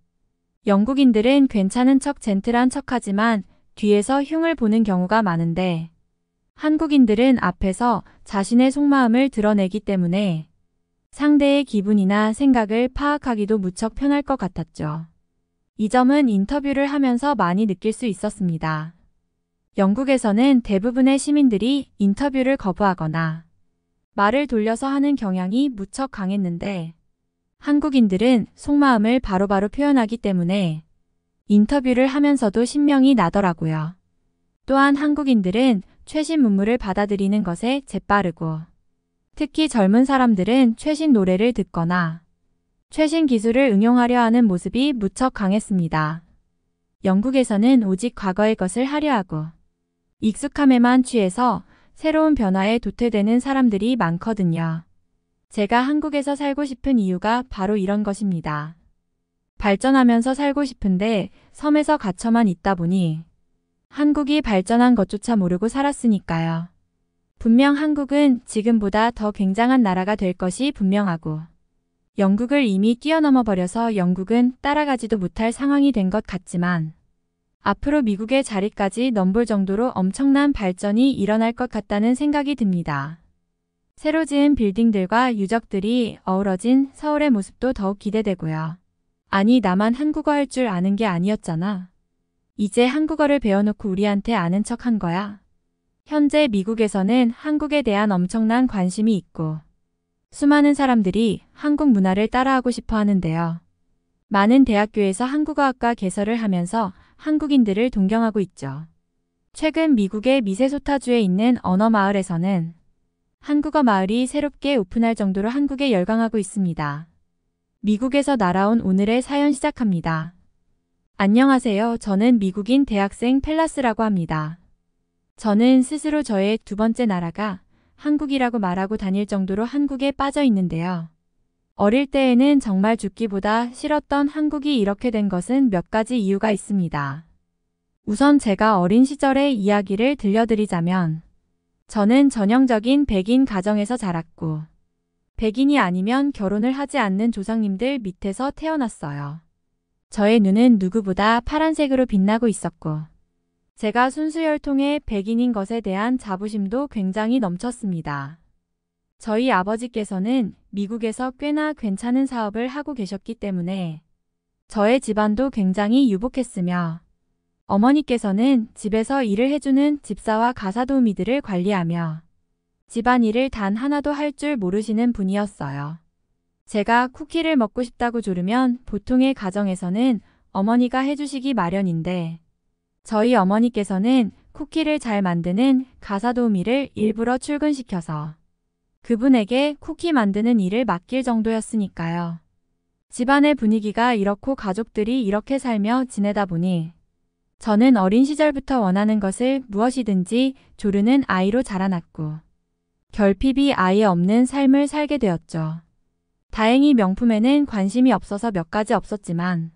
영국인들은 괜찮은 척 젠틀한 척하지만 뒤에서 흉을 보는 경우가 많은데 한국인들은 앞에서 자신의 속마음을 드러내기 때문에 상대의 기분이나 생각을 파악하기도 무척 편할 것 같았죠. 이 점은 인터뷰를 하면서 많이 느낄 수 있었습니다. 영국에서는 대부분의 시민들이 인터뷰를 거부하거나 말을 돌려서 하는 경향이 무척 강했는데 한국인들은 속마음을 바로바로 표현하기 때문에 인터뷰를 하면서도 신명이 나더라고요. 또한 한국인들은 최신 문물을 받아들이는 것에 재빠르고 특히 젊은 사람들은 최신 노래를 듣거나 최신 기술을 응용하려 하는 모습이 무척 강했습니다. 영국에서는 오직 과거의 것을 하려 하고 익숙함에만 취해서 새로운 변화에 도태되는 사람들이 많거든요. 제가 한국에서 살고 싶은 이유가 바로 이런 것입니다. 발전하면서 살고 싶은데 섬에서 갇혀만 있다 보니 한국이 발전한 것조차 모르고 살았으니까요. 분명 한국은 지금보다 더 굉장한 나라가 될 것이 분명하고 영국을 이미 뛰어넘어 버려서 영국은 따라가지도 못할 상황이 된 것 같지만 앞으로 미국의 자리까지 넘볼 정도로 엄청난 발전이 일어날 것 같다는 생각이 듭니다. 새로 지은 빌딩들과 유적들이 어우러진 서울의 모습도 더욱 기대되고요. 아니, 나만 한국어 할 줄 아는 게 아니었잖아. 이제 한국어를 배워놓고 우리한테 아는 척 한 거야. 현재 미국에서는 한국에 대한 엄청난 관심이 있고 수많은 사람들이 한국 문화를 따라하고 싶어 하는데요. 많은 대학교에서 한국어학과 개설을 하면서 한국인들을 동경하고 있죠. 최근 미국의 미네소타주에 있는 언어마을에서는 한국어 마을이 새롭게 오픈할 정도로 한국에 열광하고 있습니다. 미국에서 날아온 오늘의 사연 시작합니다. 안녕하세요. 저는 미국인 대학생 펠라스라고 합니다. 저는 스스로 저의 두 번째 나라가 한국이라고 말하고 다닐 정도로 한국에 빠져 있는데요. 어릴 때에는 정말 죽기보다 싫었던 한국이 이렇게 된 것은 몇 가지 이유가 있습니다. 우선 제가 어린 시절의 이야기를 들려드리자면 저는 전형적인 백인 가정에서 자랐고 백인이 아니면 결혼을 하지 않는 조상님들 밑에서 태어났어요. 저의 눈은 누구보다 파란색으로 빛나고 있었고 제가 순수혈통의 백인인 것에 대한 자부심도 굉장히 넘쳤습니다. 저희 아버지께서는 미국에서 꽤나 괜찮은 사업을 하고 계셨기 때문에 저의 집안도 굉장히 유복했으며 어머니께서는 집에서 일을 해주는 집사와 가사도우미들을 관리하며 집안일을 단 하나도 할 줄 모르시는 분이었어요. 제가 쿠키를 먹고 싶다고 조르면 보통의 가정에서는 어머니가 해주시기 마련인데 저희 어머니께서는 쿠키를 잘 만드는 가사도우미를 일부러 출근시켜서 그분에게 쿠키 만드는 일을 맡길 정도였으니까요. 집안의 분위기가 이렇고 가족들이 이렇게 살며 지내다 보니 저는 어린 시절부터 원하는 것을 무엇이든지 조르는 아이로 자라났고 결핍이 아예 없는 삶을 살게 되었죠. 다행히 명품에는 관심이 없어서 몇 가지 없었지만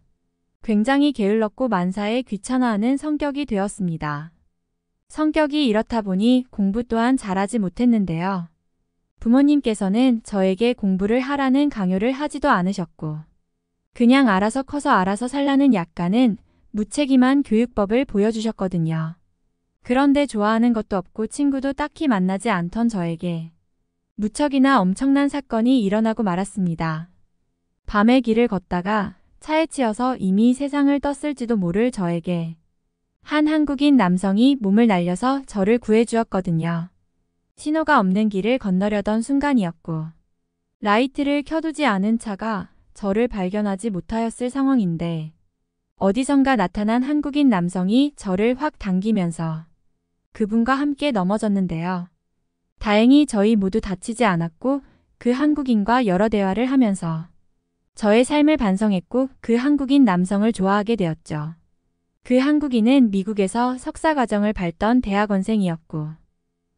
굉장히 게을렀고 만사에 귀찮아하는 성격이 되었습니다. 성격이 이렇다 보니 공부 또한 잘하지 못했는데요. 부모님께서는 저에게 공부를 하라는 강요를 하지도 않으셨고 그냥 알아서 커서 알아서 살라는 약간은 무책임한 교육법을 보여주셨거든요. 그런데 좋아하는 것도 없고 친구도 딱히 만나지 않던 저에게 무척이나 엄청난 사건이 일어나고 말았습니다. 밤에 길을 걷다가 차에 치여서 이미 세상을 떴을지도 모를 저에게 한 한국인 남성이 몸을 날려서 저를 구해주었거든요. 신호가 없는 길을 건너려던 순간이었고 라이트를 켜두지 않은 차가 저를 발견하지 못하였을 상황인데 어디선가 나타난 한국인 남성이 저를 확 당기면서 그분과 함께 넘어졌는데요. 다행히 저희 모두 다치지 않았고 그 한국인과 여러 대화를 하면서 저의 삶을 반성했고 그 한국인 남성을 좋아하게 되었죠. 그 한국인은 미국에서 석사과정을 밟던 대학원생이었고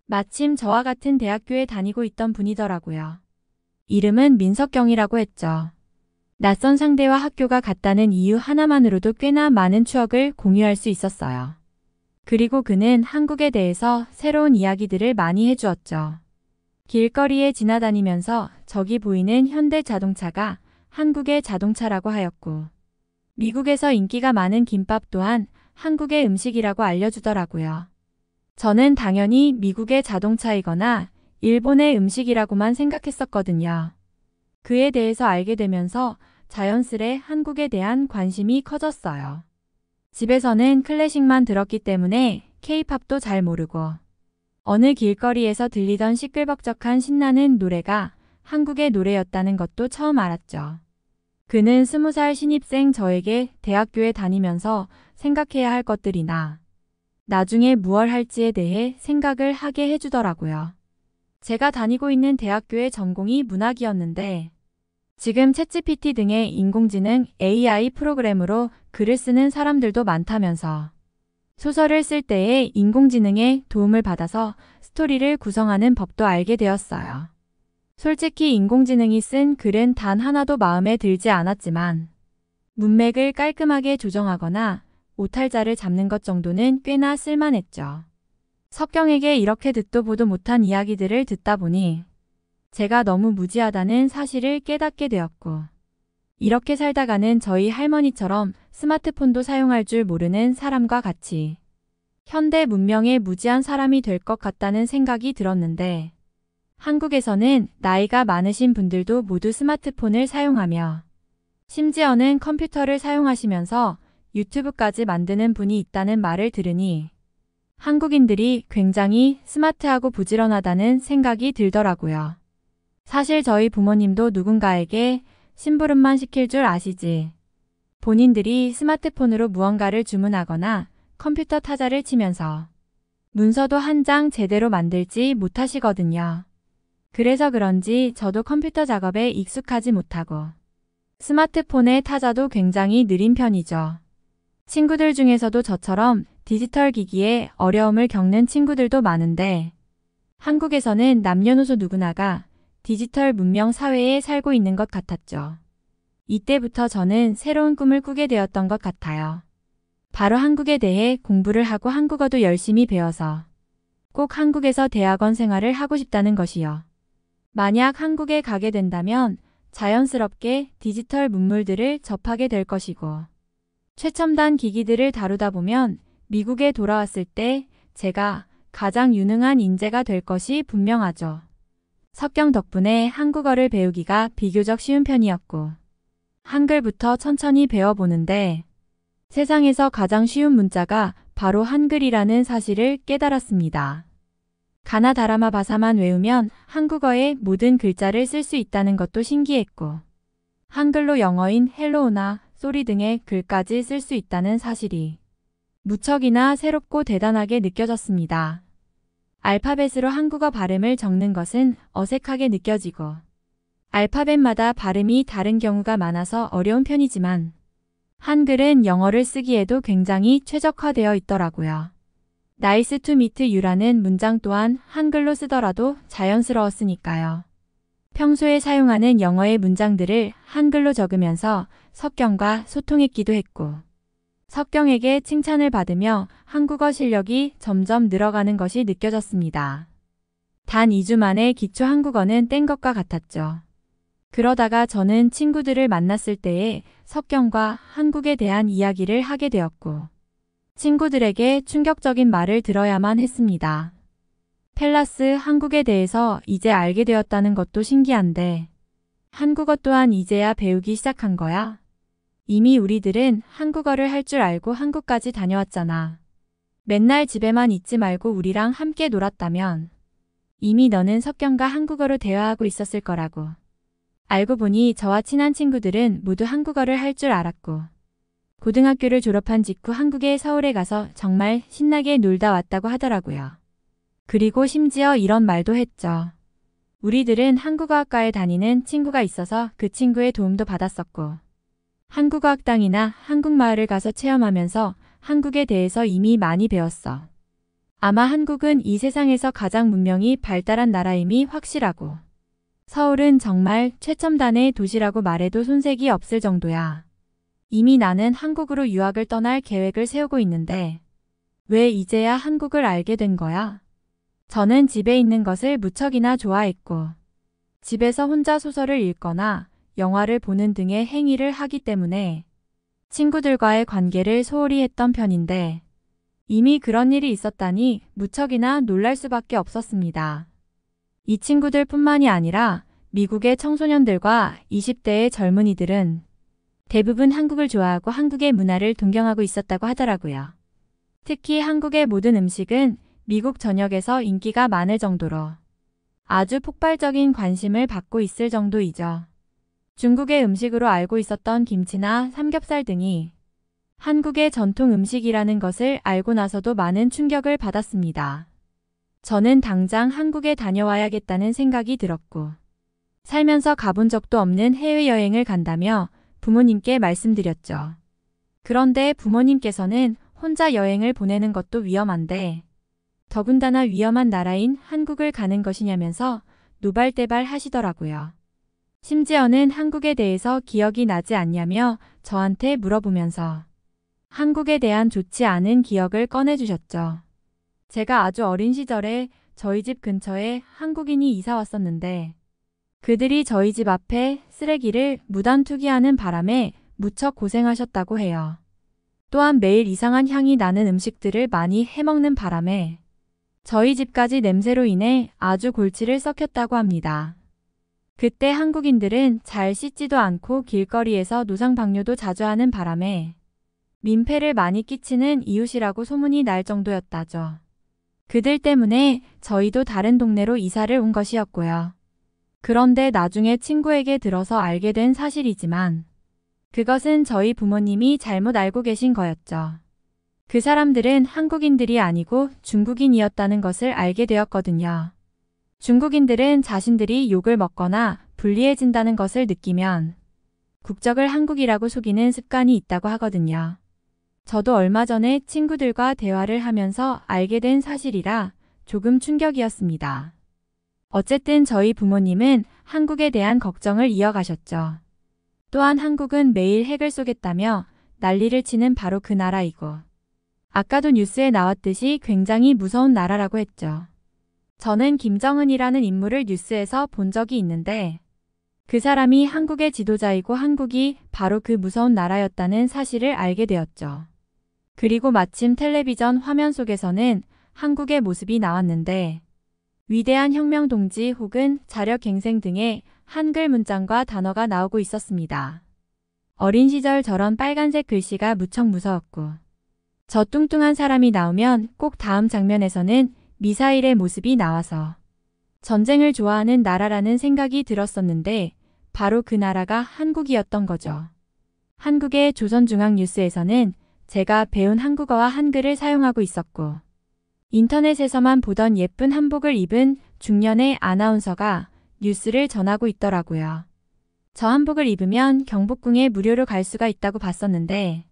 마침 저와 같은 대학교에 다니고 있던 분이더라고요. 이름은 민석경이라고 했죠. 낯선 상대와 학교가 같다는 이유 하나만으로도 꽤나 많은 추억을 공유할 수 있었어요. 그리고 그는 한국에 대해서 새로운 이야기들을 많이 해주었죠. 길거리에 지나다니면서 저기 보이는 현대 자동차가 한국의 자동차라고 하였고, 미국에서 인기가 많은 김밥 또한 한국의 음식이라고 알려주더라고요. 저는 당연히 미국의 자동차이거나 일본의 음식이라고만 생각했었거든요. 그에 대해서 알게 되면서 자연스레 한국에 대한 관심이 커졌어요. 집에서는 클래식만 들었기 때문에 K-팝도 잘 모르고, 어느 길거리에서 들리던 시끌벅적한 신나는 노래가 한국의 노래였다는 것도 처음 알았죠. 그는 20살 신입생 저에게 대학교에 다니면서 생각해야 할 것들이나 나중에 무얼 할지에 대해 생각을 하게 해주더라고요. 제가 다니고 있는 대학교의 전공이 문학이었는데 지금 챗GPT 등의 인공지능 AI 프로그램으로 글을 쓰는 사람들도 많다면서 소설을 쓸 때에 인공지능의 도움을 받아서 스토리를 구성하는 법도 알게 되었어요. 솔직히 인공지능이 쓴 글은 단 하나도 마음에 들지 않았지만 문맥을 깔끔하게 조정하거나 오탈자를 잡는 것 정도는 꽤나 쓸만했죠. 석경에게 이렇게 듣도 보도 못한 이야기들을 듣다 보니 제가 너무 무지하다는 사실을 깨닫게 되었고, 이렇게 살다가는 저희 할머니처럼 스마트폰도 사용할 줄 모르는 사람과 같이 현대 문명에 무지한 사람이 될 것 같다는 생각이 들었는데, 한국에서는 나이가 많으신 분들도 모두 스마트폰을 사용하며 심지어는 컴퓨터를 사용하시면서 유튜브까지 만드는 분이 있다는 말을 들으니 한국인들이 굉장히 스마트하고 부지런하다는 생각이 들더라고요. 사실 저희 부모님도 누군가에게 심부름만 시킬 줄 아시지. 본인들이 스마트폰으로 무언가를 주문하거나 컴퓨터 타자를 치면서 문서도 한 장 제대로 만들지 못하시거든요. 그래서 그런지 저도 컴퓨터 작업에 익숙하지 못하고 스마트폰의 타자도 굉장히 느린 편이죠. 친구들 중에서도 저처럼 디지털 기기에 어려움을 겪는 친구들도 많은데 한국에서는 남녀노소 누구나가 디지털 문명 사회에 살고 있는 것 같았죠. 이때부터 저는 새로운 꿈을 꾸게 되었던 것 같아요. 바로 한국에 대해 공부를 하고 한국어도 열심히 배워서 꼭 한국에서 대학원 생활을 하고 싶다는 것이요. 만약 한국에 가게 된다면 자연스럽게 디지털 문물들을 접하게 될 것이고 최첨단 기기들을 다루다 보면 미국에 돌아왔을 때 제가 가장 유능한 인재가 될 것이 분명하죠. 석경 덕분에 한국어를 배우기가 비교적 쉬운 편이었고 한글부터 천천히 배워보는데 세상에서 가장 쉬운 문자가 바로 한글이라는 사실을 깨달았습니다. 가나 다라마 바사만 외우면 한국어의 모든 글자를 쓸 수 있다는 것도 신기했고 한글로 영어인 헬로우나 쏘리 등의 글까지 쓸 수 있다는 사실이 무척이나 새롭고 대단하게 느껴졌습니다. 알파벳으로 한국어 발음을 적는 것은 어색하게 느껴지고 알파벳마다 발음이 다른 경우가 많아서 어려운 편이지만 한글은 영어를 쓰기에도 굉장히 최적화되어 있더라고요. Nice to meet you라는 문장 또한 한글로 쓰더라도 자연스러웠으니까요. 평소에 사용하는 영어의 문장들을 한글로 적으면서 석경과 소통했기도 했고 석경에게 칭찬을 받으며 한국어 실력이 점점 늘어가는 것이 느껴졌습니다. 단 2주 만에 기초 한국어는 뗀 것과 같았죠. 그러다가 저는 친구들을 만났을 때에 석경과 한국에 대한 이야기를 하게 되었고 친구들에게 충격적인 말을 들어야만 했습니다. 펠라스 한국에 대해서 이제 알게 되었다는 것도 신기한데 한국어 또한 이제야 배우기 시작한 거야? 이미 우리들은 한국어를 할 줄 알고 한국까지 다녀왔잖아. 맨날 집에만 있지 말고 우리랑 함께 놀았다면 이미 너는 석경과 한국어로 대화하고 있었을 거라고. 알고 보니 저와 친한 친구들은 모두 한국어를 할 줄 알았고 고등학교를 졸업한 직후 한국의 서울에 가서 정말 신나게 놀다 왔다고 하더라고요. 그리고 심지어 이런 말도 했죠. 우리들은 한국어학과에 다니는 친구가 있어서 그 친구의 도움도 받았었고 한국어학당이나 한국마을을 가서 체험하면서 한국에 대해서 이미 많이 배웠어. 아마 한국은 이 세상에서 가장 문명이 발달한 나라임이 확실하고 서울은 정말 최첨단의 도시라고 말해도 손색이 없을 정도야. 이미 나는 한국으로 유학을 떠날 계획을 세우고 있는데 왜 이제야 한국을 알게 된 거야? 저는 집에 있는 것을 무척이나 좋아했고, 집에서 혼자 소설을 읽거나 영화를 보는 등의 행위를 하기 때문에 친구들과의 관계를 소홀히 했던 편인데, 이미 그런 일이 있었다니 무척이나 놀랄 수밖에 없었습니다. 이 친구들뿐만이 아니라 미국의 청소년들과 20대의 젊은이들은 대부분 한국을 좋아하고 한국의 문화를 동경하고 있었다고 하더라고요. 특히 한국의 모든 음식은 미국 전역에서 인기가 많을 정도로 아주 폭발적인 관심을 받고 있을 정도이죠. 중국의 음식으로 알고 있었던 김치나 삼겹살 등이 한국의 전통 음식이라는 것을 알고 나서도 많은 충격을 받았습니다. 저는 당장 한국에 다녀와야겠다는 생각이 들었고, 살면서 가본 적도 없는 해외여행을 간다며 부모님께 말씀드렸죠. 그런데 부모님께서는 혼자 여행을 보내는 것도 위험한데 더군다나 위험한 나라인 한국을 가는 것이냐면서 노발대발 하시더라고요. 심지어는 한국에 대해서 기억이 나지 않냐며 저한테 물어보면서 한국에 대한 좋지 않은 기억을 꺼내주셨죠. 제가 아주 어린 시절에 저희 집 근처에 한국인이 이사 왔었는데 그들이 저희 집 앞에 쓰레기를 무단 투기하는 바람에 무척 고생하셨다고 해요. 또한 매일 이상한 향이 나는 음식들을 많이 해먹는 바람에 저희 집까지 냄새로 인해 아주 골치를 썩혔다고 합니다. 그때 한국인들은 잘 씻지도 않고 길거리에서 노상방뇨도 자주 하는 바람에 민폐를 많이 끼치는 이웃이라고 소문이 날 정도였다죠. 그들 때문에 저희도 다른 동네로 이사를 온 것이었고요. 그런데 나중에 친구에게 들어서 알게 된 사실이지만 그것은 저희 부모님이 잘못 알고 계신 거였죠. 그 사람들은 한국인들이 아니고 중국인이었다는 것을 알게 되었거든요. 중국인들은 자신들이 욕을 먹거나 불리해진다는 것을 느끼면 국적을 한국이라고 속이는 습관이 있다고 하거든요. 저도 얼마 전에 친구들과 대화를 하면서 알게 된 사실이라 조금 충격이었습니다. 어쨌든 저희 부모님은 한국에 대한 걱정을 이어가셨죠. 또한 한국은 매일 핵을 쏘겠다며 난리를 치는 바로 그 나라이고 아까도 뉴스에 나왔듯이 굉장히 무서운 나라라고 했죠. 저는 김정은이라는 인물을 뉴스에서 본 적이 있는데 그 사람이 한국의 지도자이고 한국이 바로 그 무서운 나라였다는 사실을 알게 되었죠. 그리고 마침 텔레비전 화면 속에서는 한국의 모습이 나왔는데 위대한 혁명동지 혹은 자력갱생 등의 한글 문장과 단어가 나오고 있었습니다. 어린 시절 저런 빨간색 글씨가 무척 무서웠고 저 뚱뚱한 사람이 나오면 꼭 다음 장면에서는 미사일의 모습이 나와서 전쟁을 좋아하는 나라라는 생각이 들었었는데 바로 그 나라가 한국이었던 거죠. 한국의 조선중앙뉴스에서는 제가 배운 한국어와 한글을 사용하고 있었고 인터넷에서만 보던 예쁜 한복을 입은 중년의 아나운서가 뉴스를 전하고 있더라고요. 저 한복을 입으면 경복궁에 무료로 갈 수가 있다고 봤었는데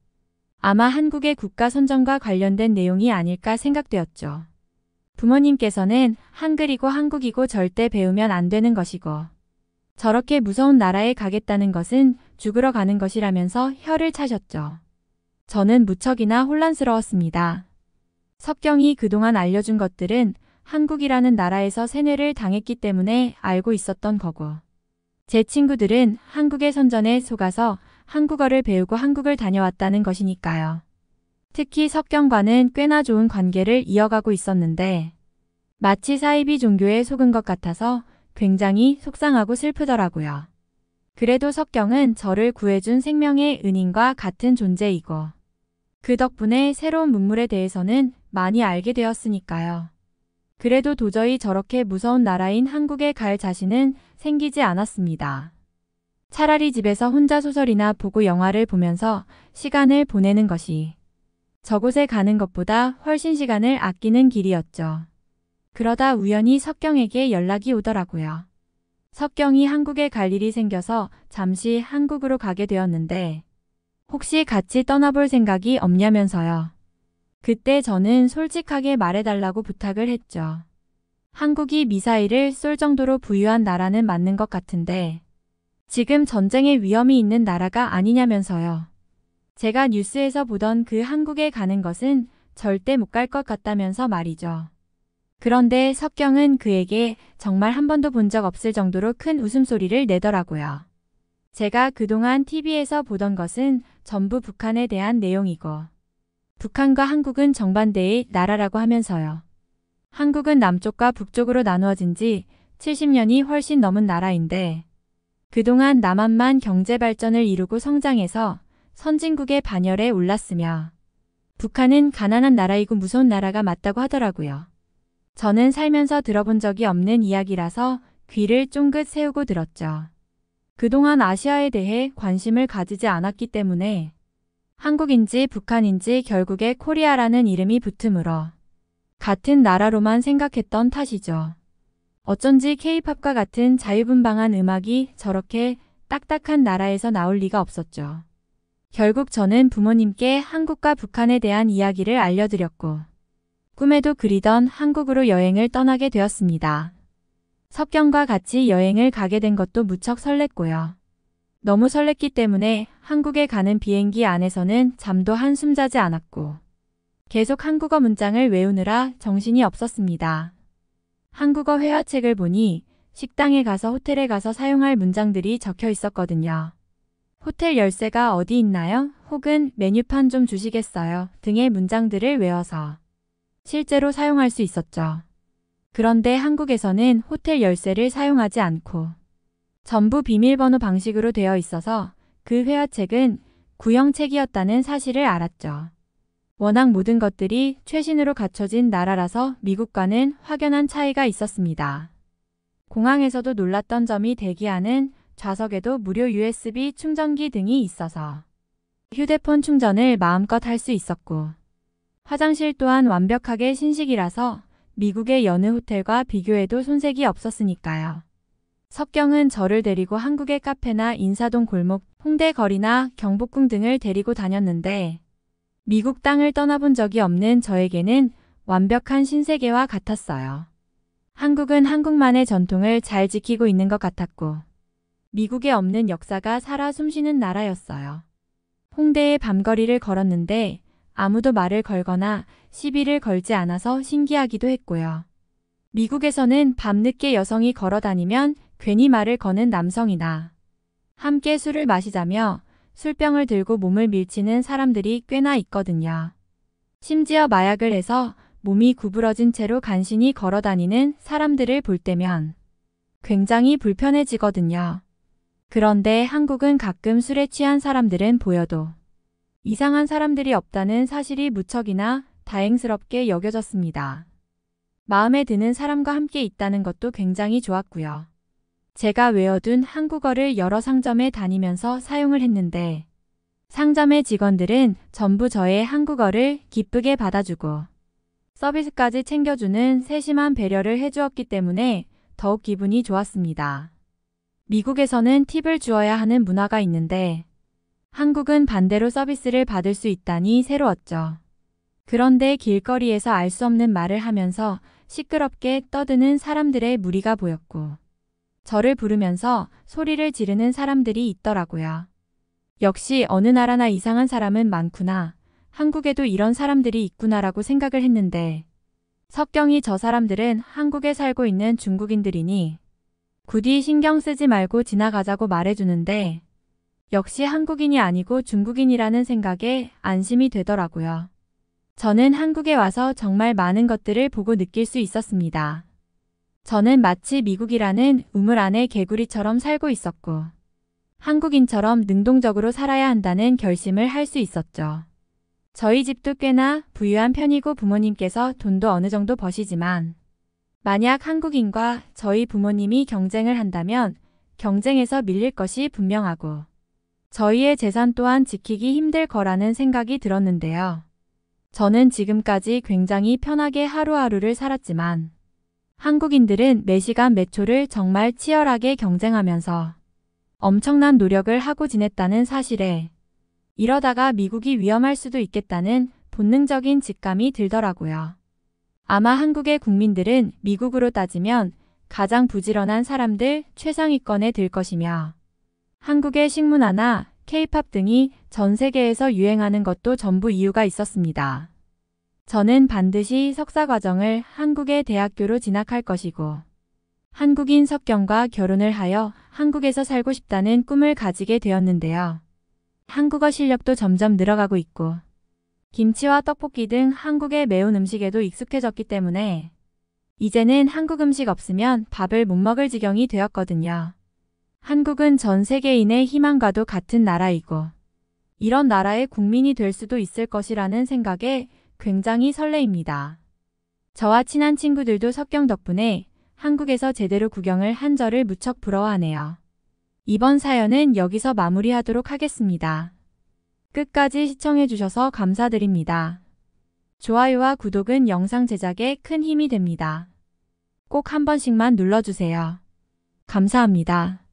아마 한국의 국가 선정과 관련된 내용이 아닐까 생각되었죠. 부모님께서는 한글이고 한국이고 절대 배우면 안 되는 것이고 저렇게 무서운 나라에 가겠다는 것은 죽으러 가는 것이라면서 혀를 차셨죠. 저는 무척이나 혼란스러웠습니다. 석경이 그동안 알려준 것들은 한국이라는 나라에서 세뇌를 당했기 때문에 알고 있었던 거고 제 친구들은 한국의 선전에 속아서 한국어를 배우고 한국을 다녀왔다는 것이니까요. 특히 석경과는 꽤나 좋은 관계를 이어가고 있었는데 마치 사이비 종교에 속은 것 같아서 굉장히 속상하고 슬프더라고요. 그래도 석경은 저를 구해준 생명의 은인과 같은 존재이고 그 덕분에 새로운 문물에 대해서는 많이 알게 되었으니까요. 그래도 도저히 저렇게 무서운 나라인 한국에 갈 자신은 생기지 않았습니다. 차라리 집에서 혼자 소설이나 보고 영화를 보면서 시간을 보내는 것이 저곳에 가는 것보다 훨씬 시간을 아끼는 길이었죠. 그러다 우연히 석경에게 연락이 오더라고요. 석경이 한국에 갈 일이 생겨서 잠시 한국으로 가게 되었는데 혹시 같이 떠나볼 생각이 없냐면서요. 그때 저는 솔직하게 말해달라고 부탁을 했죠. 한국이 미사일을 쏠 정도로 부유한 나라는 맞는 것 같은데 지금 전쟁의 위험이 있는 나라가 아니냐면서요. 제가 뉴스에서 보던 그 한국에 가는 것은 절대 못 갈 것 같다면서 말이죠. 그런데 석경은 그에게 정말 한 번도 본 적 없을 정도로 큰 웃음소리를 내더라고요. 제가 그동안 TV에서 보던 것은 전부 북한에 대한 내용이고 북한과 한국은 정반대의 나라라고 하면서요. 한국은 남쪽과 북쪽으로 나누어진 지 70년이 훨씬 넘은 나라인데 그동안 남한만 경제 발전을 이루고 성장해서 선진국의 반열에 올랐으며 북한은 가난한 나라이고 무서운 나라가 맞다고 하더라고요. 저는 살면서 들어본 적이 없는 이야기라서 귀를 쫑긋 세우고 들었죠. 그동안 아시아에 대해 관심을 가지지 않았기 때문에 한국인지 북한인지 결국에 코리아라는 이름이 붙으므로 같은 나라로만 생각했던 탓이죠. 어쩐지 K-팝과 같은 자유분방한 음악이 저렇게 딱딱한 나라에서 나올 리가 없었죠. 결국 저는 부모님께 한국과 북한에 대한 이야기를 알려드렸고 꿈에도 그리던 한국으로 여행을 떠나게 되었습니다. 석경과 같이 여행을 가게 된 것도 무척 설렜고요. 너무 설렜기 때문에 한국에 가는 비행기 안에서는 잠도 한숨 자지 않았고 계속 한국어 문장을 외우느라 정신이 없었습니다. 한국어 회화책을 보니 식당에 가서 호텔에 가서 사용할 문장들이 적혀 있었거든요. 호텔 열쇠가 어디 있나요? 혹은 메뉴판 좀 주시겠어요? 등의 문장들을 외워서 실제로 사용할 수 있었죠. 그런데 한국에서는 호텔 열쇠를 사용하지 않고 전부 비밀번호 방식으로 되어 있어서 그 회화책은 구형책이었다는 사실을 알았죠. 워낙 모든 것들이 최신으로 갖춰진 나라라서 미국과는 확연한 차이가 있었습니다. 공항에서도 놀랐던 점이 대기하는 좌석에도 무료 USB 충전기 등이 있어서 휴대폰 충전을 마음껏 할 수 있었고 화장실 또한 완벽하게 신식이라서 미국의 여느 호텔과 비교해도 손색이 없었으니까요. 석경은 저를 데리고 한국의 카페나 인사동 골목, 홍대 거리나 경복궁 등을 데리고 다녔는데 미국 땅을 떠나본 적이 없는 저에게는 완벽한 신세계와 같았어요. 한국은 한국만의 전통을 잘 지키고 있는 것 같았고 미국에 없는 역사가 살아 숨쉬는 나라였어요. 홍대의 밤거리를 걸었는데 아무도 말을 걸거나 시비를 걸지 않아서 신기하기도 했고요. 미국에서는 밤늦게 여성이 걸어다니면 괜히 말을 거는 남성이나 함께 술을 마시자며 술병을 들고 몸을 밀치는 사람들이 꽤나 있거든요. 심지어 마약을 해서 몸이 구부러진 채로 간신히 걸어다니는 사람들을 볼 때면 굉장히 불편해지거든요. 그런데 한국은 가끔 술에 취한 사람들은 보여도 이상한 사람들이 없다는 사실이 무척이나 다행스럽게 여겨졌습니다. 마음에 드는 사람과 함께 있다는 것도 굉장히 좋았고요. 제가 외워둔 한국어를 여러 상점에 다니면서 사용을 했는데 상점의 직원들은 전부 저의 한국어를 기쁘게 받아주고 서비스까지 챙겨주는 세심한 배려를 해주었기 때문에 더욱 기분이 좋았습니다. 미국에서는 팁을 주어야 하는 문화가 있는데 한국은 반대로 서비스를 받을 수 있다니 새로웠죠. 그런데 길거리에서 알 수 없는 말을 하면서 시끄럽게 떠드는 사람들의 무리가 보였고 저를 부르면서 소리를 지르는 사람들이 있더라고요. 역시 어느 나라나 이상한 사람은 많구나. 한국에도 이런 사람들이 있구나라고 생각을 했는데 석경이 저 사람들은 한국에 살고 있는 중국인들이니 부디 신경 쓰지 말고 지나가자고 말해주는데 역시 한국인이 아니고 중국인이라는 생각에 안심이 되더라고요. 저는 한국에 와서 정말 많은 것들을 보고 느낄 수 있었습니다. 저는 마치 미국이라는 우물 안에 개구리처럼 살고 있었고 한국인처럼 능동적으로 살아야 한다는 결심을 할 수 있었죠. 저희 집도 꽤나 부유한 편이고 부모님께서 돈도 어느 정도 버시지만 만약 한국인과 저희 부모님이 경쟁을 한다면 경쟁에서 밀릴 것이 분명하고 저희의 재산 또한 지키기 힘들 거라는 생각이 들었는데요. 저는 지금까지 굉장히 편하게 하루하루를 살았지만 한국인들은 매 시간 매 초를 정말 치열하게 경쟁하면서 엄청난 노력을 하고 지냈다는 사실에 이러다가 미국이 위험할 수도 있겠다는 본능적인 직감이 들더라고요. 아마 한국의 국민들은 미국으로 따지면 가장 부지런한 사람들 최상위권에 들 것이며 한국의 식문화나 K-팝 등이 전 세계에서 유행하는 것도 전부 이유가 있었습니다. 저는 반드시 석사 과정을 한국의 대학교로 진학할 것이고 한국인 석경과 결혼을 하여 한국에서 살고 싶다는 꿈을 가지게 되었는데요. 한국어 실력도 점점 늘어가고 있고 김치와 떡볶이 등 한국의 매운 음식에도 익숙해졌기 때문에 이제는 한국 음식 없으면 밥을 못 먹을 지경이 되었거든요. 한국은 전 세계인의 희망과도 같은 나라이고 이런 나라의 국민이 될 수도 있을 것이라는 생각에 굉장히 설레입니다. 저와 친한 친구들도 석경 덕분에 한국에서 제대로 구경을 한 저를 무척 부러워하네요. 이번 사연은 여기서 마무리하도록 하겠습니다. 끝까지 시청해주셔서 감사드립니다. 좋아요와 구독은 영상 제작에 큰 힘이 됩니다. 꼭 한 번씩만 눌러주세요. 감사합니다.